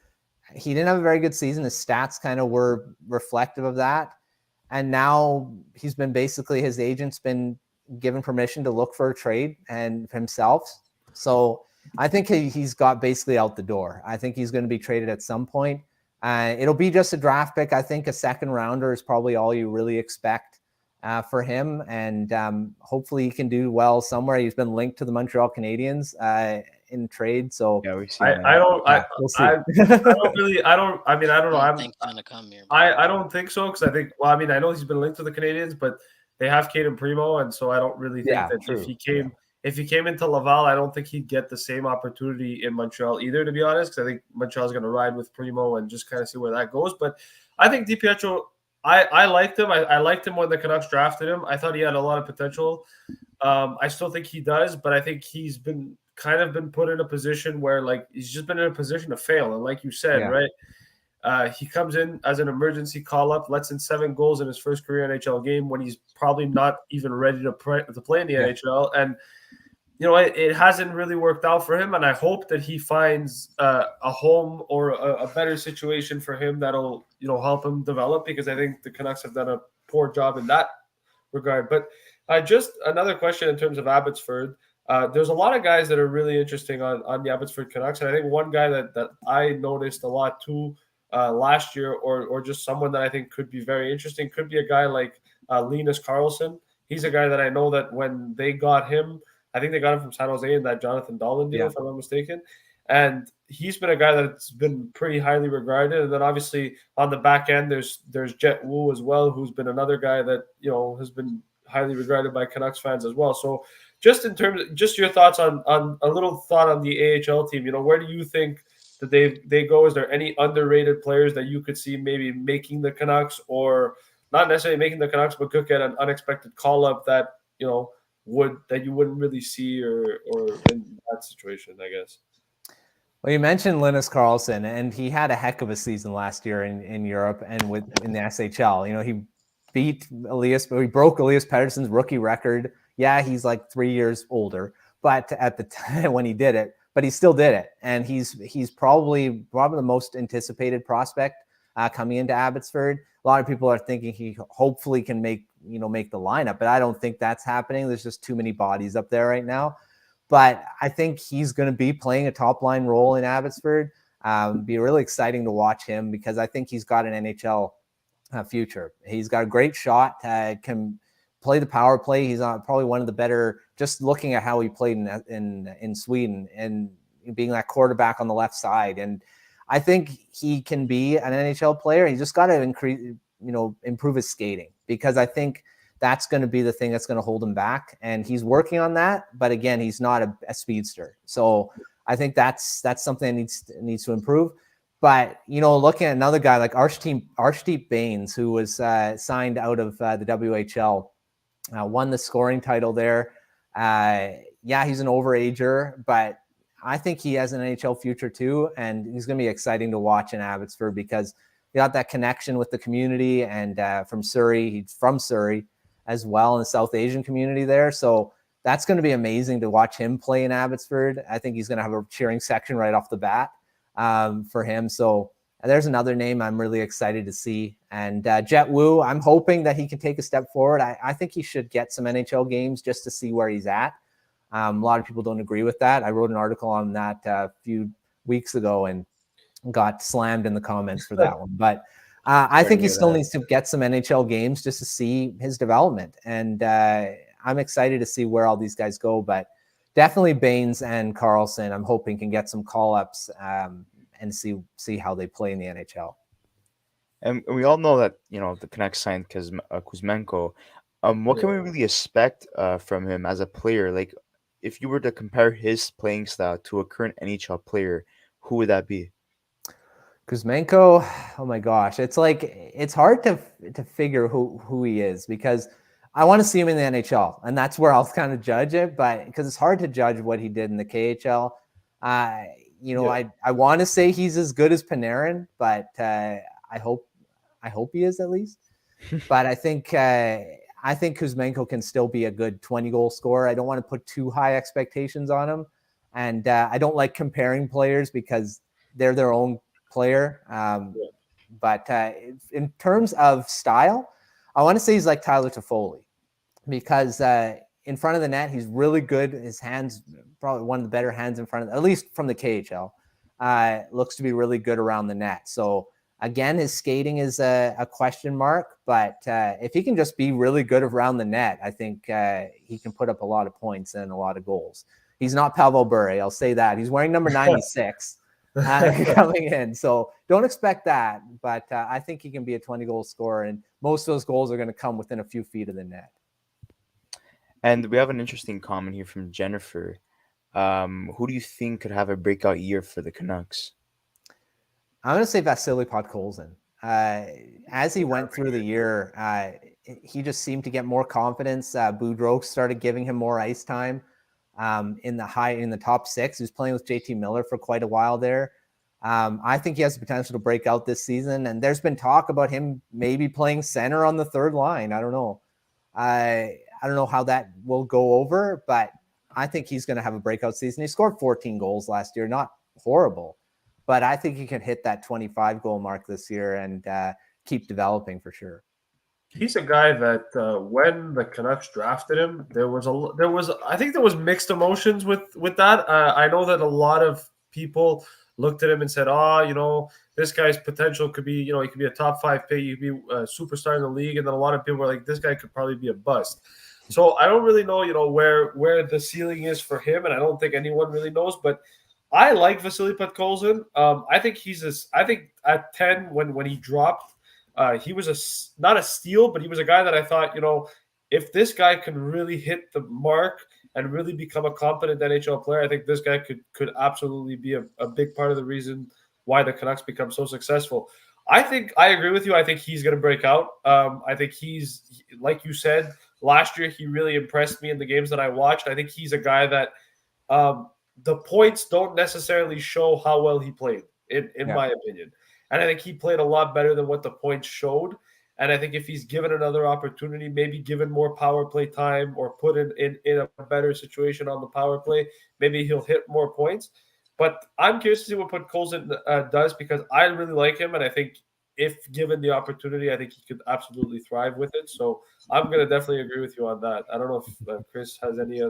he didn't have a very good season. His stats kind of were reflective of that. And now his agent's been given permission to look for a trade and himself. So I think he's got basically out the door. I think he's going to be traded at some point. It'll be just a draft pick. I think a second rounder is probably all you really expect for him. And hopefully he can do well somewhere. He's been linked to the Montreal Canadiens in trade. So yeah, we've seen we'll see. I don't know. I think he's gonna come here. I don't think so, because I think, I know he's been linked to the Canadiens, but they have Caden Primo, and so I don't really think that if he came into Laval, I don't think he'd get the same opportunity in Montreal either, to be honest, because I think Montreal's going to ride with Primo and just kind of see where that goes. But I think DiPietro, I liked him. I liked him when the Canucks drafted him. I thought he had a lot of potential. I still think he does, but I think he's been put in a position where, like, he's just been in a position to fail. And like you said, right, he comes in as an emergency call-up, lets in 7 goals in his first career NHL game when he's probably not even ready to play in the NHL. And it hasn't really worked out for him, and I hope that he finds a home or a better situation for him that'll help him develop, because I think the Canucks have done a poor job in that regard. But just another question in terms of Abbotsford. There's a lot of guys that are really interesting on the Abbotsford Canucks, and I think one guy that I noticed a lot too last year, or just someone that I think could be very interesting, could be a guy like Linus Karlsson. He's a guy that I know that when they got him, I think they got him from San Jose in that Jonathan Dahlen deal, if I'm not mistaken. And he's been a guy that's been pretty highly regarded. And then obviously on the back end, there's Jet Wu as well, who's been another guy that has been highly regarded by Canucks fans as well. So just in terms of just your thoughts on a little thought on the AHL team, where do you think that they go? Is there any underrated players that you could see maybe making the Canucks, or not necessarily making the Canucks, but could get an unexpected call up that you wouldn't really see or in that situation, I guess? Well, you mentioned Linus Karlsson, and he had a heck of a season last year in Europe and in the SHL. He beat he broke Elias Pettersson's rookie record. Yeah, he's like 3 years older, but at the time when he did it, but he still did it. And he's probably the most anticipated prospect coming into Abbotsford. A lot of people are thinking he hopefully can make the lineup, but I don't think that's happening. There's just too many bodies up there right now. But I think he's going to be playing a top line role in Abbotsford. Be really exciting to watch him, because I think he's got an NHL future. He's got a great shot, can play the power play. He's probably one of the better, just looking at how he played in Sweden and being that quarterback on the left side. And I think he can be an NHL player. He's just got to improve his skating, because I think that's going to be the thing that's going to hold him back. And he's working on that. But again, he's not a speedster. So I think that's something that needs to improve. But, looking at another guy like Arshdeep Bains, who was signed out of the WHL, won the scoring title there. He's an overager, but I think he has an NHL future too. And he's going to be exciting to watch in Abbotsford, because he got that connection with the community, and from Surrey. He's from Surrey as well, in the South Asian community there. So that's going to be amazing to watch him play in Abbotsford. I think he's going to have a cheering section right off the bat for him. So there's another name I'm really excited to see. And Jet Wu, I'm hoping that he can take a step forward. I think he should get some NHL games just to see where he's at. A lot of people don't agree with that. I wrote an article on that a few weeks ago and got slammed in the comments for that one. But I think he still needs to get some NHL games just to see his development. And I'm excited to see where all these guys go. But definitely Bains and Karlsson, I'm hoping, can get some call-ups and see how they play in the NHL. And we all know that, the Canucks signed Kuzmenko. What can we really expect from him as a player? Like, if you were to compare his playing style to a current NHL player, who would that be? Kuzmenko, oh my gosh, it's hard to figure who he is, because I want to see him in the NHL, and that's where I'll kind of judge it. But because it's hard to judge what he did in the KHL, I want to say he's as good as Panarin, but I hope he is at least. But I think Kuzmenko can still be a good 20-goal scorer. I don't want to put too high expectations on him, and I don't like comparing players because they're their own player. But in terms of style, I want to say he's like Tyler Toffoli, because in front of the net, he's really good. His hands, probably one of the better hands in front of, at least from the KHL, looks to be really good around the net. So again, his skating is a question mark, but if he can just be really good around the net, I think he can put up a lot of points and a lot of goals. He's not Pavel Bure, I'll say that. He's wearing number 96 coming in, so don't expect that. But I think he can be a 20-goal scorer, and most of those goals are going to come within a few feet of the net. And we have an interesting comment here from Jennifer. Who do you think could have a breakout year for the Canucks? I'm going to say Vasily Podkolzin. As he went through the year, he just seemed to get more confidence. Boudreaux started giving him more ice time in the top six. He was playing with JT Miller for quite a while there. I think he has the potential to break out this season. And there's been talk about him maybe playing center on the third line. I don't know. I don't know how that will go over, but I think he's going to have a breakout season. He scored 14 goals last year, not horrible, but I think he can hit that 25 goal mark this year and keep developing for sure. He's a guy that when the Canucks drafted him, there was I think there was mixed emotions with that. I know that a lot of people looked at him and said, "Oh, this guy's potential could be, he could be a top 5 pick, he could be a superstar in the league." And then a lot of people were like, "This guy could probably be a bust." So I don't really know, where the ceiling is for him, and I don't think anyone really knows. But I like Vasily Podkolzin. I think I think at 10 when he dropped. He was not a steal, but he was a guy that I thought, if this guy can really hit the mark and really become a competent NHL player, I think this guy could absolutely be a big part of the reason why the Canucks become so successful. I think I agree with you. I think he's going to break out. I think he's, like you said, last year he really impressed me in the games that I watched. I think he's a guy that the points don't necessarily show how well he played, in my opinion. And I think he played a lot better than what the points showed. And I think if he's given another opportunity, maybe given more power play time or put in a better situation on the power play, maybe he'll hit more points. But I'm curious to see what Podkolzin does, because I really like him. And I think if given the opportunity, I think he could absolutely thrive with it. So I'm going to definitely agree with you on that. I don't know if Chris has any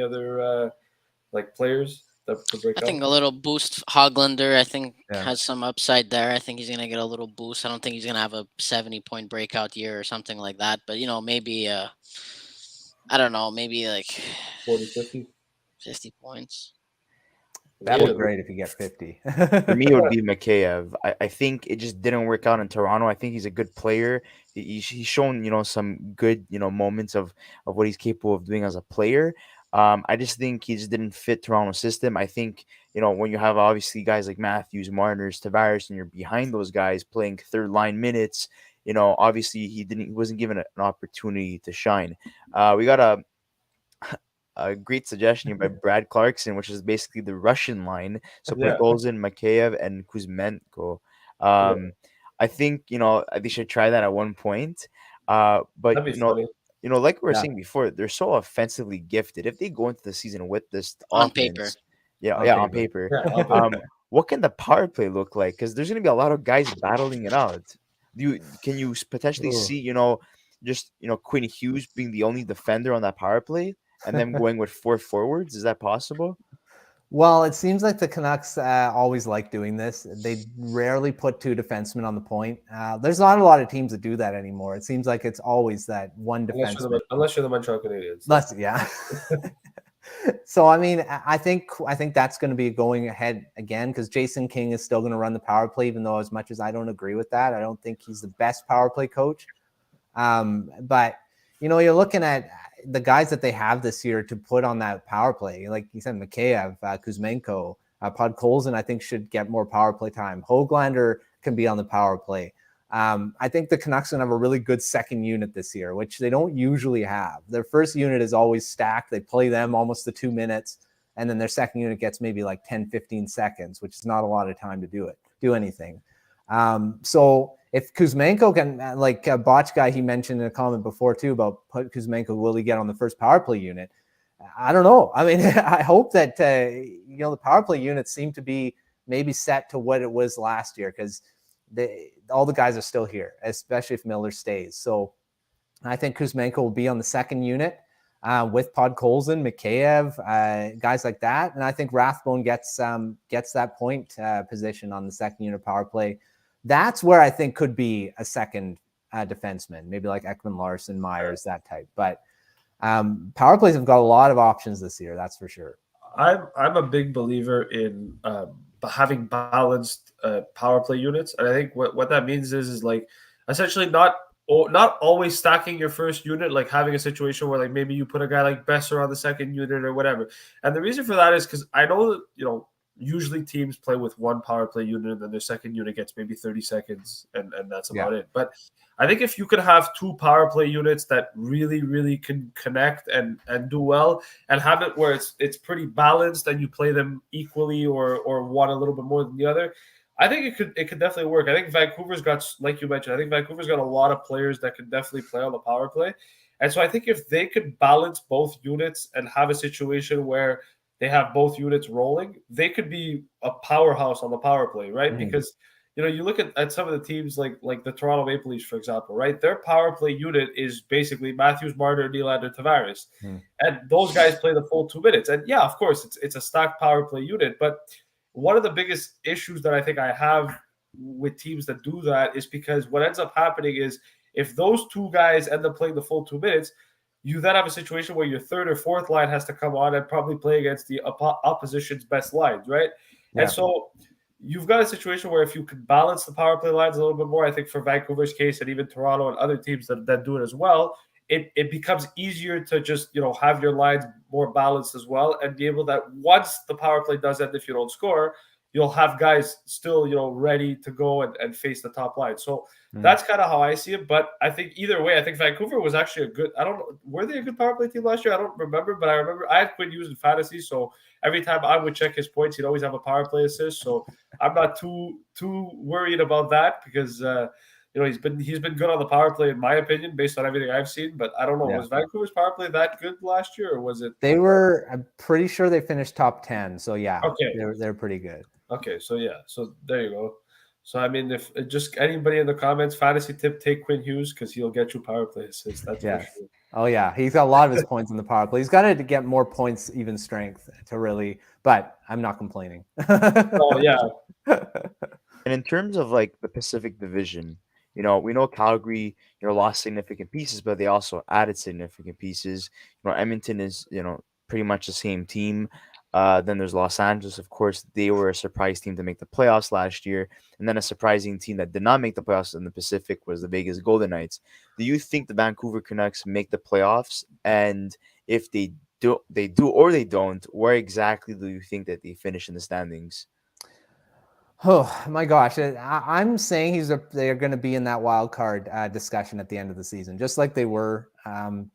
other like players that could break I out. think a little boost. Hoglander, I think, has some upside there. I think he's going to get a little boost. I don't think he's going to have a 70-point breakout year or something like that. But, maybe, I don't know, maybe like 40, 50. 50 points. That'd be great if you get 50. For me, it would be Mikheyev. I think it just didn't work out in Toronto. I think he's a good player. He's shown, some good, moments of what he's capable of doing as a player. I just think he just didn't fit Toronto's system. I think, when you have obviously guys like Matthews, Marner's, Tavares, and you're behind those guys playing third line minutes, obviously he wasn't given an opportunity to shine. We got a great suggestion here by Brad Clarkson, which is basically the Russian line. So Podkolzin, Mikheyev, and Kuzmenko. I think they should try that at one point. But That'd be funny. Like we were saying before, they're so offensively gifted. If they go into the season with this on offense, paper, on paper, what can the power play look like? Because there's going to be a lot of guys battling it out. Can you potentially see just Quinn Hughes being the only defender on that power play, and then going with 4 forwards? Is that possible? Well, it seems like the Canucks always like doing this. They rarely put 2 defensemen on the point. There's not a lot of teams that do that anymore. It seems like it's always that one defenseman. Unless you're the Montreal Canadiens. So, I mean, I think that's going to be going ahead again, because Jason King is still going to run the power play, even though as much as I don't agree with that, I don't think he's the best power play coach. But, you're looking at the guys that they have this year to put on that power play. Like you said, Mikheyev, Kuzmenko, Podkolzin, I think should get more power play time. Hoglander can be on the power play. I think the Canucks are going to have a really good second unit this year, which they don't usually have. Their first unit is always stacked. They play them almost the 2 minutes, and then their second unit gets maybe like 10, 15 seconds, which is not a lot of time to do anything. So if Kuzmenko can, like a Botch guy, he mentioned in a comment before too about Kuzmenko, will he get on the first power play unit? I don't know. I mean, I hope that, the power play units seem to be maybe set to what it was last year, because all the guys are still here, especially if Miller stays. So I think Kuzmenko will be on the second unit with Podkolzin, Mikheyev, guys like that. And I think Rathbone gets that point position on the second unit power play. That's where I think could be a second defenseman, maybe like Ekman Larson, Myers, that type. But power plays have got a lot of options this year, that's for sure. I'm a big believer in having balanced power play units, and I think what that means is like essentially not not always stacking your first unit, like having a situation where like maybe you put a guy like Besser on the second unit or whatever. And the reason for that is because I know that, usually teams play with one power play unit and then their second unit gets maybe 30 seconds and that's about it. But I think if you could have two power play units that really, really can connect and do well and have it where it's pretty balanced and you play them equally or one a little bit more than the other, I think it could definitely work. I think Vancouver's got, like you mentioned, I think Vancouver's got a lot of players that can definitely play on the power play. And so I think if they could balance both units and have a situation where they have both units rolling, they could be a powerhouse on the power play, right? Mm-hmm. Because, you look at some of the teams like the Toronto Maple Leafs, for example, right? Their power play unit is basically Matthews, Marner, Nylander, Tavares. Mm-hmm. And those guys play the full 2 minutes. And yeah, of course, it's a stacked power play unit, but one of the biggest issues that I think I have with teams that do that is because what ends up happening is if those two guys end up playing the full 2 minutes, you then have a situation where your third or fourth line has to come on and probably play against the opposition's best lines, right? Yeah. And so you've got a situation where if you can balance the power play lines a little bit more, I think for Vancouver's case and even Toronto and other teams that do it as well, it becomes easier to just, have your lines more balanced as well and be able that once the power play does end, if you don't score, you'll have guys still, ready to go and face the top line. So that's kind of how I see it. But I think either way, I think Vancouver was actually I don't know, were they a good power play team last year? I don't remember, but I remember I had Quinn Hughes in fantasy. So every time I would check his points, he'd always have a power play assist. So I'm not too worried about that because, he's been good on the power play, in my opinion, based on everything I've seen. But I don't know, was Vancouver's power play that good last year, or was it? I'm pretty sure they finished top 10. So yeah, okay, they're pretty good. Okay, so yeah, so there you go. So I mean, if just anybody in the comments, fantasy tip, take Quinn Hughes because he'll get you power play assists. That's for sure. Oh yeah, he's got a lot of his points in the power play. He's got to get more points, even strength to really. But I'm not complaining. Oh yeah. And in terms of like the Pacific Division, we know Calgary, lost significant pieces, but they also added significant pieces. Edmonton is, pretty much the same team. Then there's Los Angeles, of course. They were a surprise team to make the playoffs last year. And then a surprising team that did not make the playoffs in the Pacific was the Vegas Golden Knights. Do you think the Vancouver Canucks make the playoffs? And if they do or they don't, where exactly do you think that they finish in the standings? Oh my gosh. I'm saying they're going to be in that wild card discussion at the end of the season, just like they were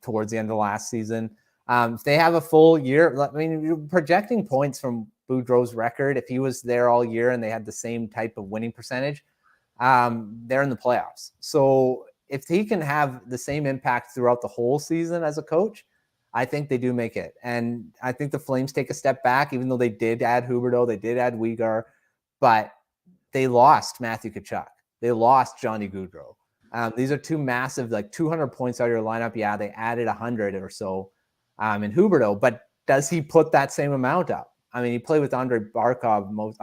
towards the end of last season. If they have a full year, I mean, you're projecting points from Boudreau's record. If he was there all year and they had the same type of winning percentage, they're in the playoffs. So if he can have the same impact throughout the whole season as a coach, I think they do make it. And I think the Flames take a step back, even though they did add Huberdeau, they did add Weegar, but they lost Matthew Tkachuk. They lost Johnny Gaudreau. These are two massive, like 200 points out of your lineup. Yeah, they added 100 or so in Huberdeau, but does he put that same amount up? I mean, he played with Andrei Barkov,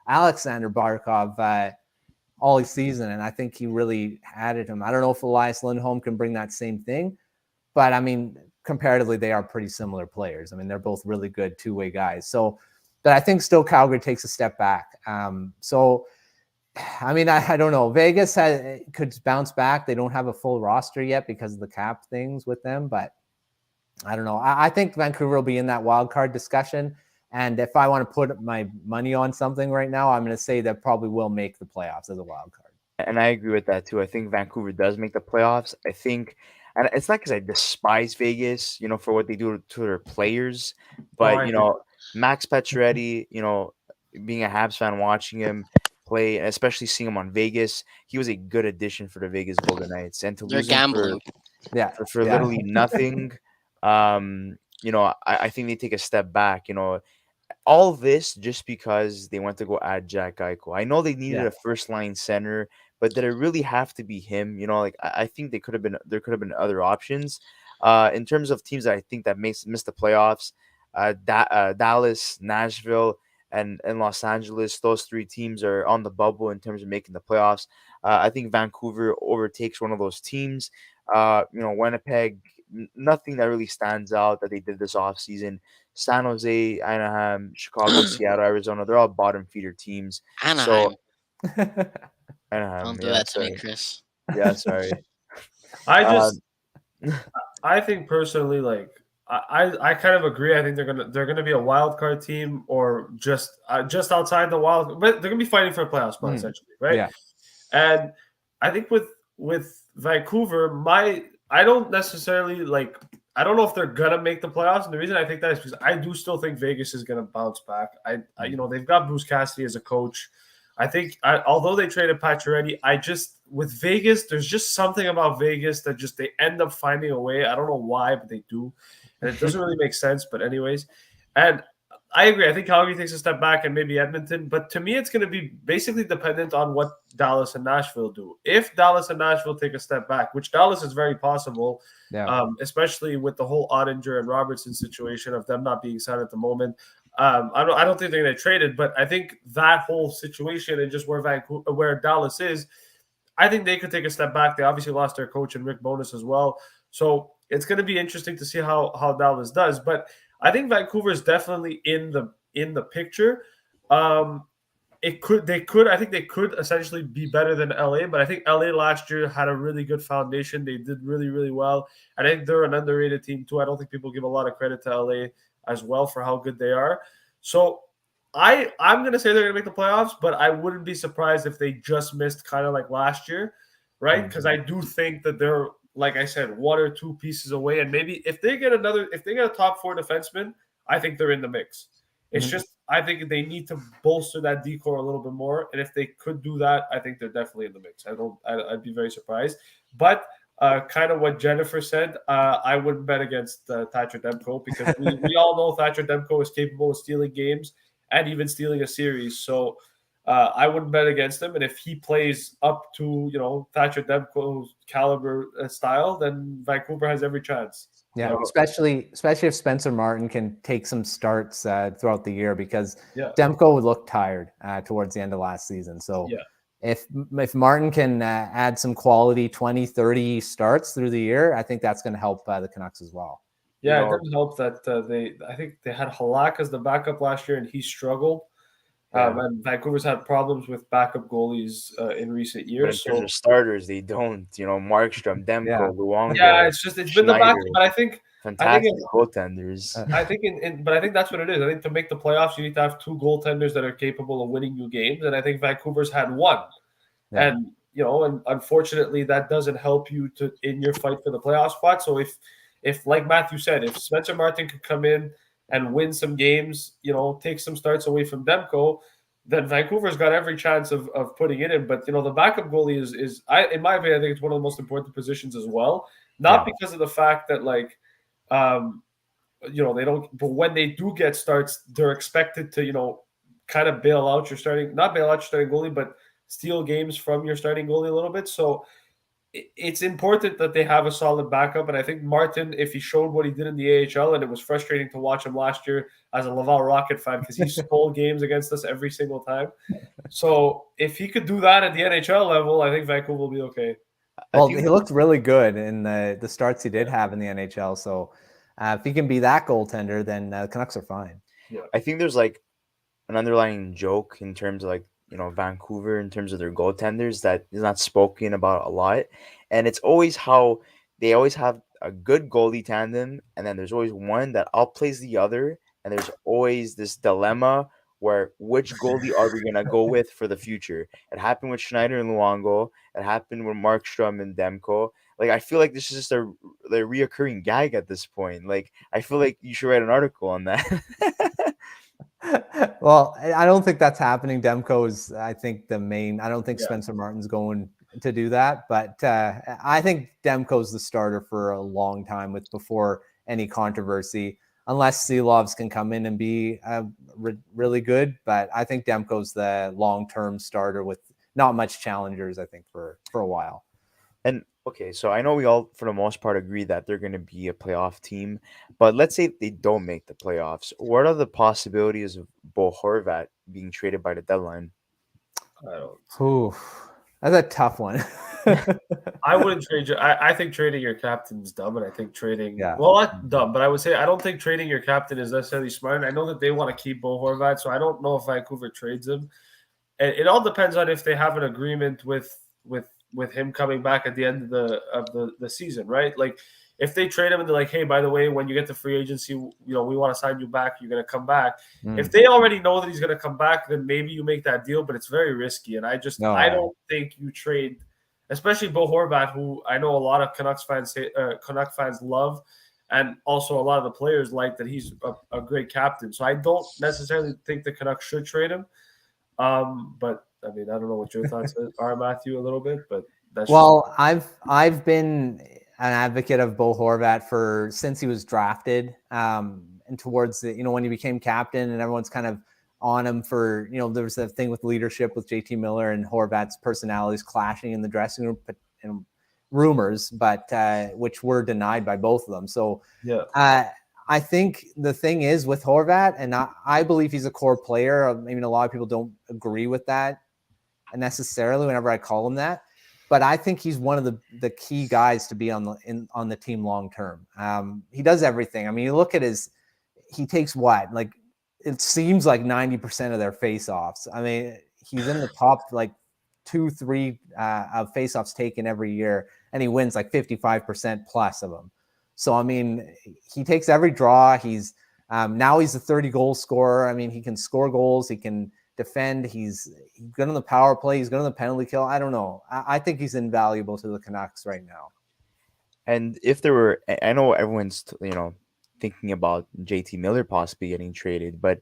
Alexander Barkov all season, and I think he really added him. I don't know if Elias Lindholm can bring that same thing, but I mean, comparatively, they are pretty similar players. I mean, they're both really good two-way guys. So, but I think still Calgary takes a step back. So, I mean, I don't know. Vegas could bounce back. They don't have a full roster yet because of the cap things with them, but I don't know. I think Vancouver will be in that wild card discussion. And if I want to put my money on something right now, I'm going to say that probably will make the playoffs as a wild card. And I agree with that too. I think Vancouver does make the playoffs. I think, and it's not because I despise Vegas, for what they do to their players, but Max Pacioretty, being a Habs fan, watching him play, and especially seeing him on Vegas, he was a good addition for the Vegas Golden Knights. And to lose him for literally nothing. I think they take a step back, all this just because they went to go add Jack Eichel. I know they needed a first line center, but did it really have to be him? I think there could have been other options. In terms of teams that I think that missed the playoffs, Dallas, Nashville, and Los Angeles, those three teams are on the bubble in terms of making the playoffs. I think Vancouver overtakes one of those teams. Winnipeg, nothing that really stands out that they did this offseason. San Jose, Anaheim, Chicago, Seattle, Arizona, they're all bottom feeder teams. Anaheim. So, Anaheim. Don't do that to me, Chris. Yeah, sorry. I think personally, like I kind of agree. I think they're gonna be a wild card team or just outside the wild, but they're gonna be fighting for a playoff spot essentially, right? Yeah. And I think with Vancouver, I don't necessarily like. I don't know if they're gonna make the playoffs, and the reason I think that is because I do still think Vegas is gonna bounce back. They've got Bruce Cassidy as a coach. I think although they traded Pacioretty, with Vegas, there's just something about Vegas that just they end up finding a way. I don't know why, but they do, and it doesn't really make sense. But anyways, and I agree. I think Calgary takes a step back and maybe Edmonton, but to me, it's going to be basically dependent on what Dallas and Nashville do. If Dallas and Nashville take a step back, which Dallas is very possible, especially with the whole Ottinger and Robertson situation of them not being signed at the moment. I don't think they're going to trade it, but I think that whole situation and just where Dallas is, I think they could take a step back. They obviously lost their coach and Rick Bowness as well, so it's going to be interesting to see how Dallas does. But I think Vancouver is definitely in the picture. I think they could essentially be better than LA, but I think LA last year had a really good foundation. They did really, really well. I think they're an underrated team too. I don't think people give a lot of credit to LA as well for how good they are. So I'm going to say they're going to make the playoffs, but I wouldn't be surprised if they just missed kind of like last year, right? Because I do think that they're, like I said, one or two pieces away. And maybe if they get a top four defenseman, I think they're in the mix. It's just, I think they need to bolster that decor a little bit more. And if they could do that, I think they're definitely in the mix. I'd be very surprised. But kind of what Jennifer said, I wouldn't bet against Thatcher Demko because we all know Thatcher Demko is capable of stealing games and even stealing a series. So I wouldn't bet against him. And if he plays up to, Thatcher Demko's caliber style, then Vancouver has every chance. Yeah, especially if Spencer Martin can take some starts throughout the year because Demko would look tired towards the end of last season. So if Martin can add some quality 20, 30 starts through the year, I think that's going to help the Canucks as well. Yeah, it doesn't help that I think they had Halak as the backup last year and he struggled. And Vancouver's had problems with backup goalies in recent years. But in terms of starters, they don't. Markstrom, Demko, Luongo. Yeah, it's been the backup. But I think fantastic goaltenders. I think but I think that's what it is. I think to make the playoffs, you need to have two goaltenders that are capable of winning you games, and I think Vancouver's had one. Yeah. And and unfortunately, that doesn't help you in your fight for the playoff spot. So if like Matthew said, if Spencer Martin could come in and win some games, take some starts away from Demko, then Vancouver's got every chance of putting it in. But, the backup goalie is in my opinion, I think it's one of the most important positions as well. Not because of the fact that, they don't – but when they do get starts, they're expected to, kind of not bail out your starting goalie, but steal games from your starting goalie a little bit. So it's important that they have a solid backup. And I think Martin, if he showed what he did in the AHL, and it was frustrating to watch him last year as a Laval Rocket fan because he stole games against us every single time. So if he could do that at the NHL level, I think Vancouver will be okay. Well, he looked really good in the starts he did have in the NHL. So if he can be that goaltender, then the Canucks are fine. Yeah. I think there's an underlying joke in terms of Vancouver in terms of their goaltenders that is not spoken about a lot. And it's always how they always have a good goalie tandem. And then there's always one that outplays the other. And there's always this dilemma where which goalie are we going to go with for the future? It happened with Schneider and Luongo. It happened with Markstrom and Demko. I feel like this is just a reoccurring gag at this point. I feel like you should write an article on that. Well, I don't think that's happening. Demko is, I think, the main. I don't think Spencer Martin's going to do that, but I think Demko's the starter for a long time before any controversy, unless Seelovs can come in and be really good. But I think Demko's the long-term starter with not much challengers, I think, for a while. And okay, so I know we all, for the most part, agree that they're going to be a playoff team. But let's say they don't make the playoffs. What are the possibilities of Bo Horvat being traded by the deadline? That's a tough one. I wouldn't trade you. I think trading your captain's dumb, and I think trading well, not dumb, but I would say I don't think trading your captain is necessarily smart. And I know that they want to keep Bo Horvat, so I don't know if Vancouver trades him. And it all depends on if they have an agreement with with him coming back at the end of the season, right? Like if they trade him and they're like, hey, by the way, when you get to free agency, we want to sign you back. You're going to come back. If they already know that he's going to come back, then maybe you make that deal, but it's very risky. And I don't think you trade, especially Bo Horvat, who I know a lot of Canucks fans love. And also a lot of the players like that he's a great captain. So I don't necessarily think the Canucks should trade him. But I mean, I don't know what your thoughts are, Matthew, a little bit, but that's I've been an advocate of Bo Horvat since he was drafted, and towards the, when he became captain, and everyone's kind of on him for, there was that thing with leadership with JT Miller and Horvat's personalities clashing in the dressing room, and rumors, but which were denied by both of them. So I think the thing is with Horvat, and I believe he's a core player. Maybe a lot of people don't agree with that necessarily whenever I call him that, but I think he's one of the key guys to be on the team long term. He does everything. I mean, you look at he takes it seems like 90% of their face-offs. I mean, he's in the top 2-3 of face-offs taken every year, and he wins 55% plus of them. So I mean, he takes every draw. He's now he's a 30-goal scorer. I mean, he can score goals. He can defend. He's good on the power play. He's good on the penalty kill. I don't know. I think he's invaluable to the Canucks right now. And if there were, I know everyone's thinking about JT Miller possibly getting traded, but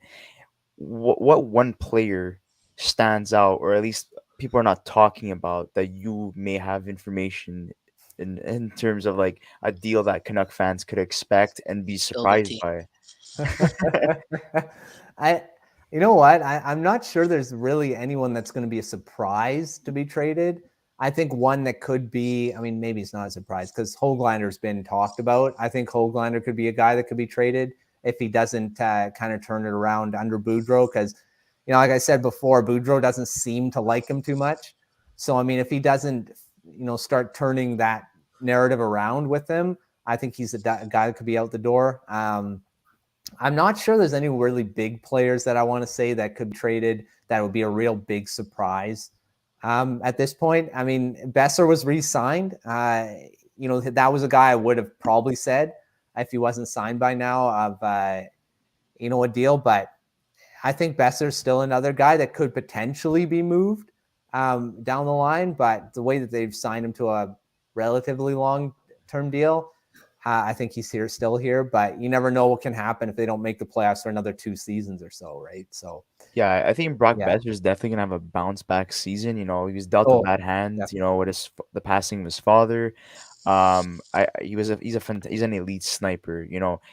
what one player stands out, or at least people are not talking about, that you may have information in terms of a deal that Canuck fans could expect and be surprised by? You know what? I'm not sure there's really anyone that's going to be a surprise to be traded. I think one that could be, I mean, maybe it's not a surprise because Höglander's been talked about. I think Höglander could be a guy that could be traded if he doesn't kind of turn it around under Boudreau, because, like I said before, Boudreau doesn't seem to like him too much. So, I mean, if he doesn't, start turning that narrative around with him, I think he's a guy that could be out the door. I'm not sure there's any really big players that I want to say that could be traded that would be a real big surprise at this point. I mean, Besser was re-signed. That was a guy I would have probably said if he wasn't signed by now of, a deal. But I think Besser's still another guy that could potentially be moved down the line. But the way that they've signed him to a relatively long-term deal, I think he's still here, but you never know what can happen if they don't make the playoffs for another 2 seasons or so, right? So, yeah, I think Brock Besser is definitely gonna have a bounce back season. He was dealt a bad hand, with the passing of his father. He's an elite sniper.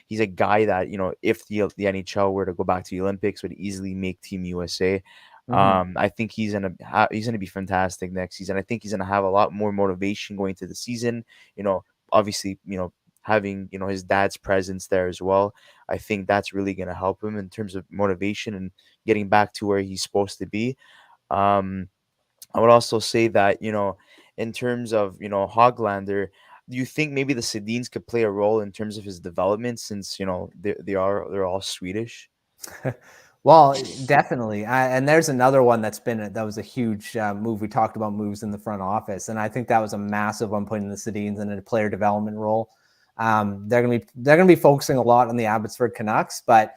He's a guy that if the NHL were to go back to the Olympics, would easily make Team USA. I think he's gonna be fantastic next season. I think he's gonna have a lot more motivation going into the season. Obviously, having his dad's presence there as well, I think that's really going to help him in terms of motivation and getting back to where he's supposed to be. I would also say that in terms of Höglander, do you think maybe the Sedins could play a role in terms of his development, since they're all Swedish? Well, definitely. And there's another one that was a huge move. We talked about moves in the front office, and I think that was a massive one, putting the Sedins in a player development role. They're gonna be focusing a lot on the Abbotsford Canucks, but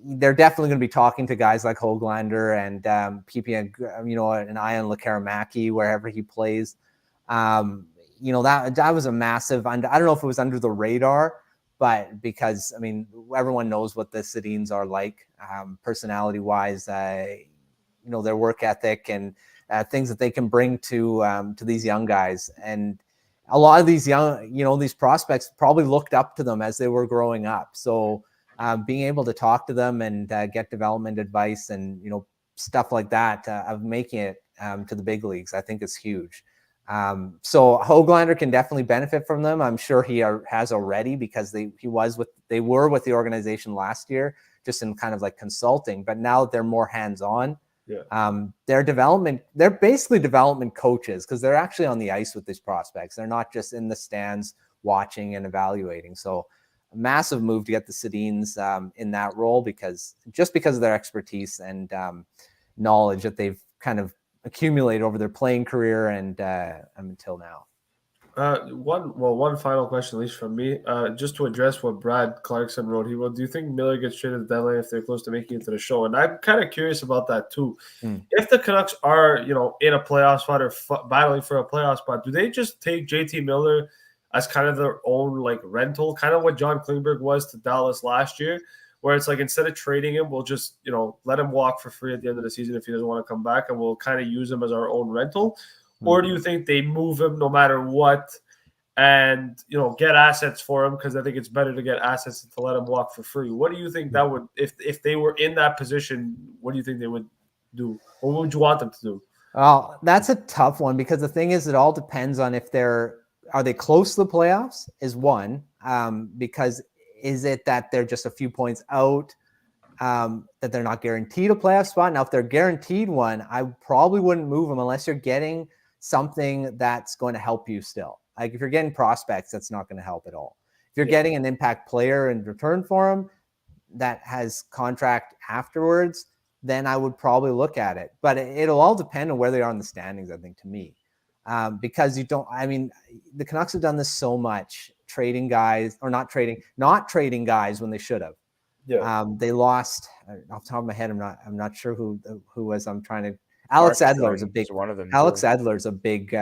they're definitely going to be talking to guys like Höglander and keeping an eye on Lekkerimaki wherever he plays. That was a massive. I don't know if it was under the radar, but because I mean everyone knows what the Sedins are like, personality wise, their work ethic and things that they can bring to these young guys. And a lot of these these prospects probably looked up to them as they were growing up. So being able to talk to them and get development advice and, stuff like that of making it to the big leagues, I think is huge. So Höglander can definitely benefit from them. I'm sure he has already, because they were with the organization last year, just in kind of like consulting, but now they're more hands-on. Yeah. They're basically development coaches, because they're actually on the ice with these prospects. They're not just in the stands watching and evaluating. So a massive move to get the Sedins in that role, because of their expertise and knowledge that they've kind of accumulated over their playing career and until now. One final question, at least from me, just to address what Brad Clarkson wrote. He wrote, "Do you think Miller gets traded at the deadline if they're close to making it to the show?" And I'm kind of curious about that too. If the Canucks are, in a playoff spot or battling for a playoff spot, do they just take JT Miller as kind of their own like rental, kind of what John Klingberg was to Dallas last year, where it's like instead of trading him, we'll just let him walk for free at the end of the season if he doesn't want to come back, and we'll kind of use him as our own rental? Or do you think they move him no matter what and, get assets for him? Because I think it's better to get assets than to let him walk for free. What do you think that would, if they were in that position, what do you think they would do? Or what would you want them to do? Well, that's a tough one because the thing is, it all depends on if are they close to the playoffs is one, because is it that they're just a few points out, that they're not guaranteed a playoff spot? Now, if they're guaranteed one, I probably wouldn't move them unless you're getting something that's going to help you still. Like if you're getting prospects, that's not going to help at all. If you're getting an impact player in return for him that has contract afterwards, then I would probably look at it. But it'll all depend on where they are in the standings, I think, to me. Because the Canucks have done this so much, trading guys or not trading guys when they should have. Yeah. They lost off the top of my head. I'm not sure who was. I'm trying to. Alex Edler is a big one of them. Alex Edler is a big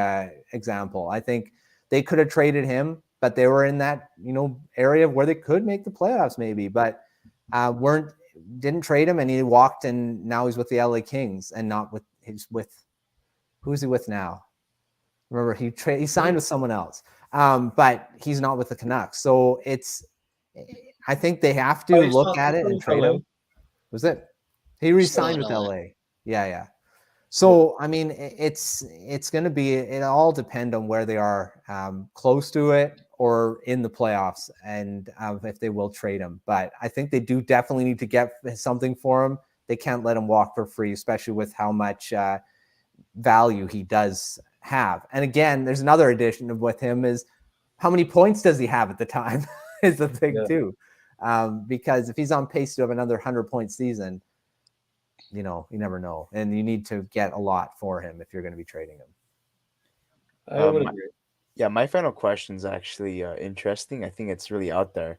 example. I think they could have traded him, but they were in that area where they could make the playoffs maybe, but didn't trade him, and he walked, and now he's with the LA Kings and not with who is he with now? Remember he signed with someone else, but he's not with the Canucks. So I think they have to look at it and trade him. Was it? He re-signed with LA. Yeah. So, it's going to be, it all depend on where they are, close to it or in the playoffs, and if they will trade him. But I think they do definitely need to get something for him. They can't let him walk for free, especially with how much value he does have. And again, there's another addition with him is how many points does he have at the time is the thing too. Because if he's on pace to have another 100-point season, you never know. And you need to get a lot for him if you're going to be trading him. I would agree. Yeah, my final question is actually interesting. I think it's really out there.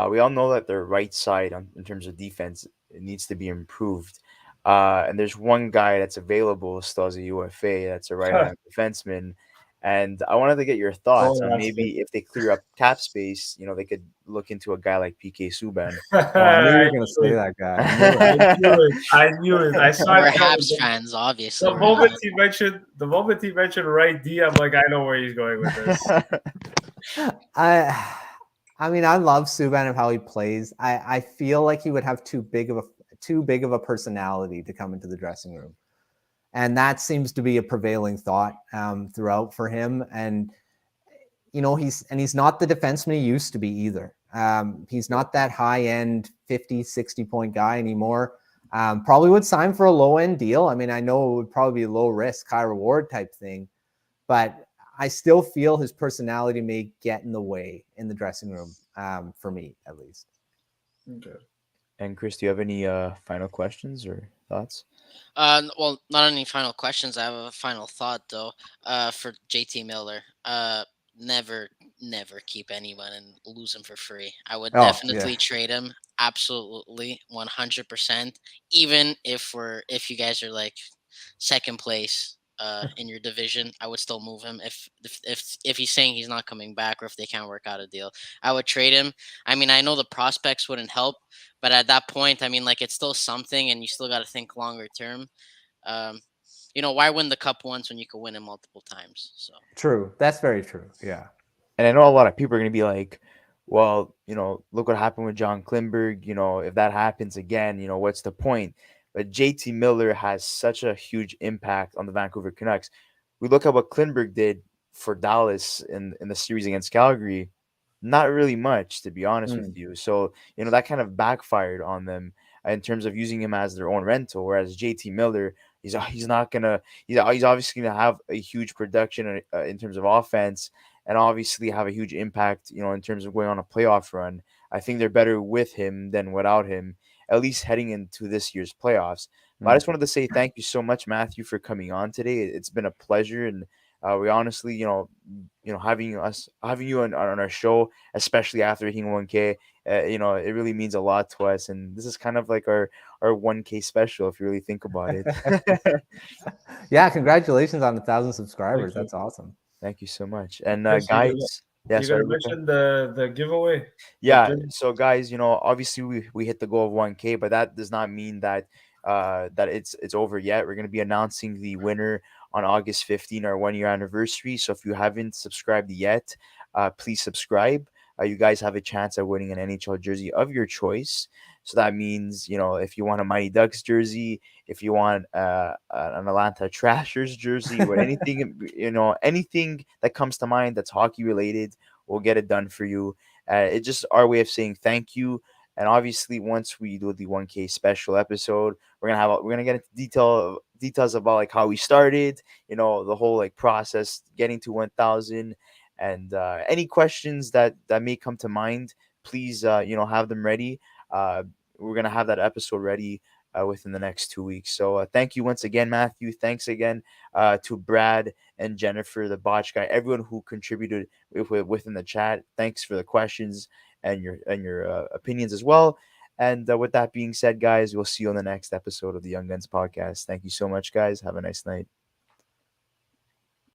We all know that their right side in terms of defense needs to be improved. And there's one guy that's available still as a UFA. That's a right-hand defenseman. And I wanted to get your thoughts on maybe if they clear up cap space, they could look into a guy like PK Subban. I knew you were going to say that guy. I knew it. I saw We're Habs fans, obviously. The moment he mentioned right D, I'm like, I know where he's going with this. I love Subban and how he plays. I feel like he would have too big of a personality to come into the dressing room. And that seems to be a prevailing thought throughout for him. And, he's not the defenseman he used to be either. He's not that high end 50, 60 point guy anymore. Probably would sign for a low end deal. I know it would probably be a low risk, high reward type thing, but I still feel his personality may get in the way in the dressing room, for me, at least. Okay. And Chris, do you have any final questions or thoughts? Well, not any final questions. I have a final thought though. For JT Miller, never keep anyone and lose him for free. I would definitely trade him. Absolutely, 100%. Even if you guys are like second place in your division, I would still move him. If he's saying he's not coming back or if they can't work out a deal, I would trade him. I know the prospects wouldn't help, but at that point, it's still something, and you still got to think longer term. Why win the cup once when you can win it multiple times? So true. That's very true. Yeah. And I know a lot of people are going to be like, well, look what happened with John Klingberg. If that happens again, what's the point? But JT Miller has such a huge impact on the Vancouver Canucks. We look at what Klingberg did for Dallas in the series against Calgary. Not really much, to be honest with you. So, that kind of backfired on them in terms of using him as their own rental. Whereas JT Miller, he's obviously going to have a huge production in terms of offense, and obviously have a huge impact, in terms of going on a playoff run. I think they're better with him than without him. at least heading into this year's playoffs. But I just wanted to say thank you so much, Matthew, for coming on today. It's been a pleasure, and we honestly, having you on our show, especially after hitting 1K, it really means a lot to us. And this is kind of like our 1K special, if you really think about it. Yeah, congratulations on 1,000 subscribers. Thank you. That's awesome. Thank you so much. And Chris, guys, yeah, you sorry, gotta mention the giveaway. yeah, jersey. so guys, obviously we hit the goal of 1K, but that does not mean that that it's over yet. We're gonna be announcing the winner on August 15, our 1 year anniversary. So if you haven't subscribed yet, please subscribe. You guys have a chance at winning an NHL jersey of your choice. So that means, if you want a Mighty Ducks jersey, if you want an Atlanta Trashers jersey, or anything, anything that comes to mind that's hockey related, we'll get it done for you. It's just our way of saying thank you. And obviously, once we do the 1K special episode, we're gonna get into details about like how we started, the whole like process getting to 1,000, and any questions that may come to mind. Please, have them ready. We're gonna have that episode ready within the next 2 weeks. So thank you once again, Matthew. Thanks again to Brad and Jennifer, the botch guy, everyone who contributed within the chat. Thanks for the questions and your opinions as well. And with that being said, guys, we'll see you on the next episode of the Young Guns podcast. Thank you so much, guys. Have a nice night.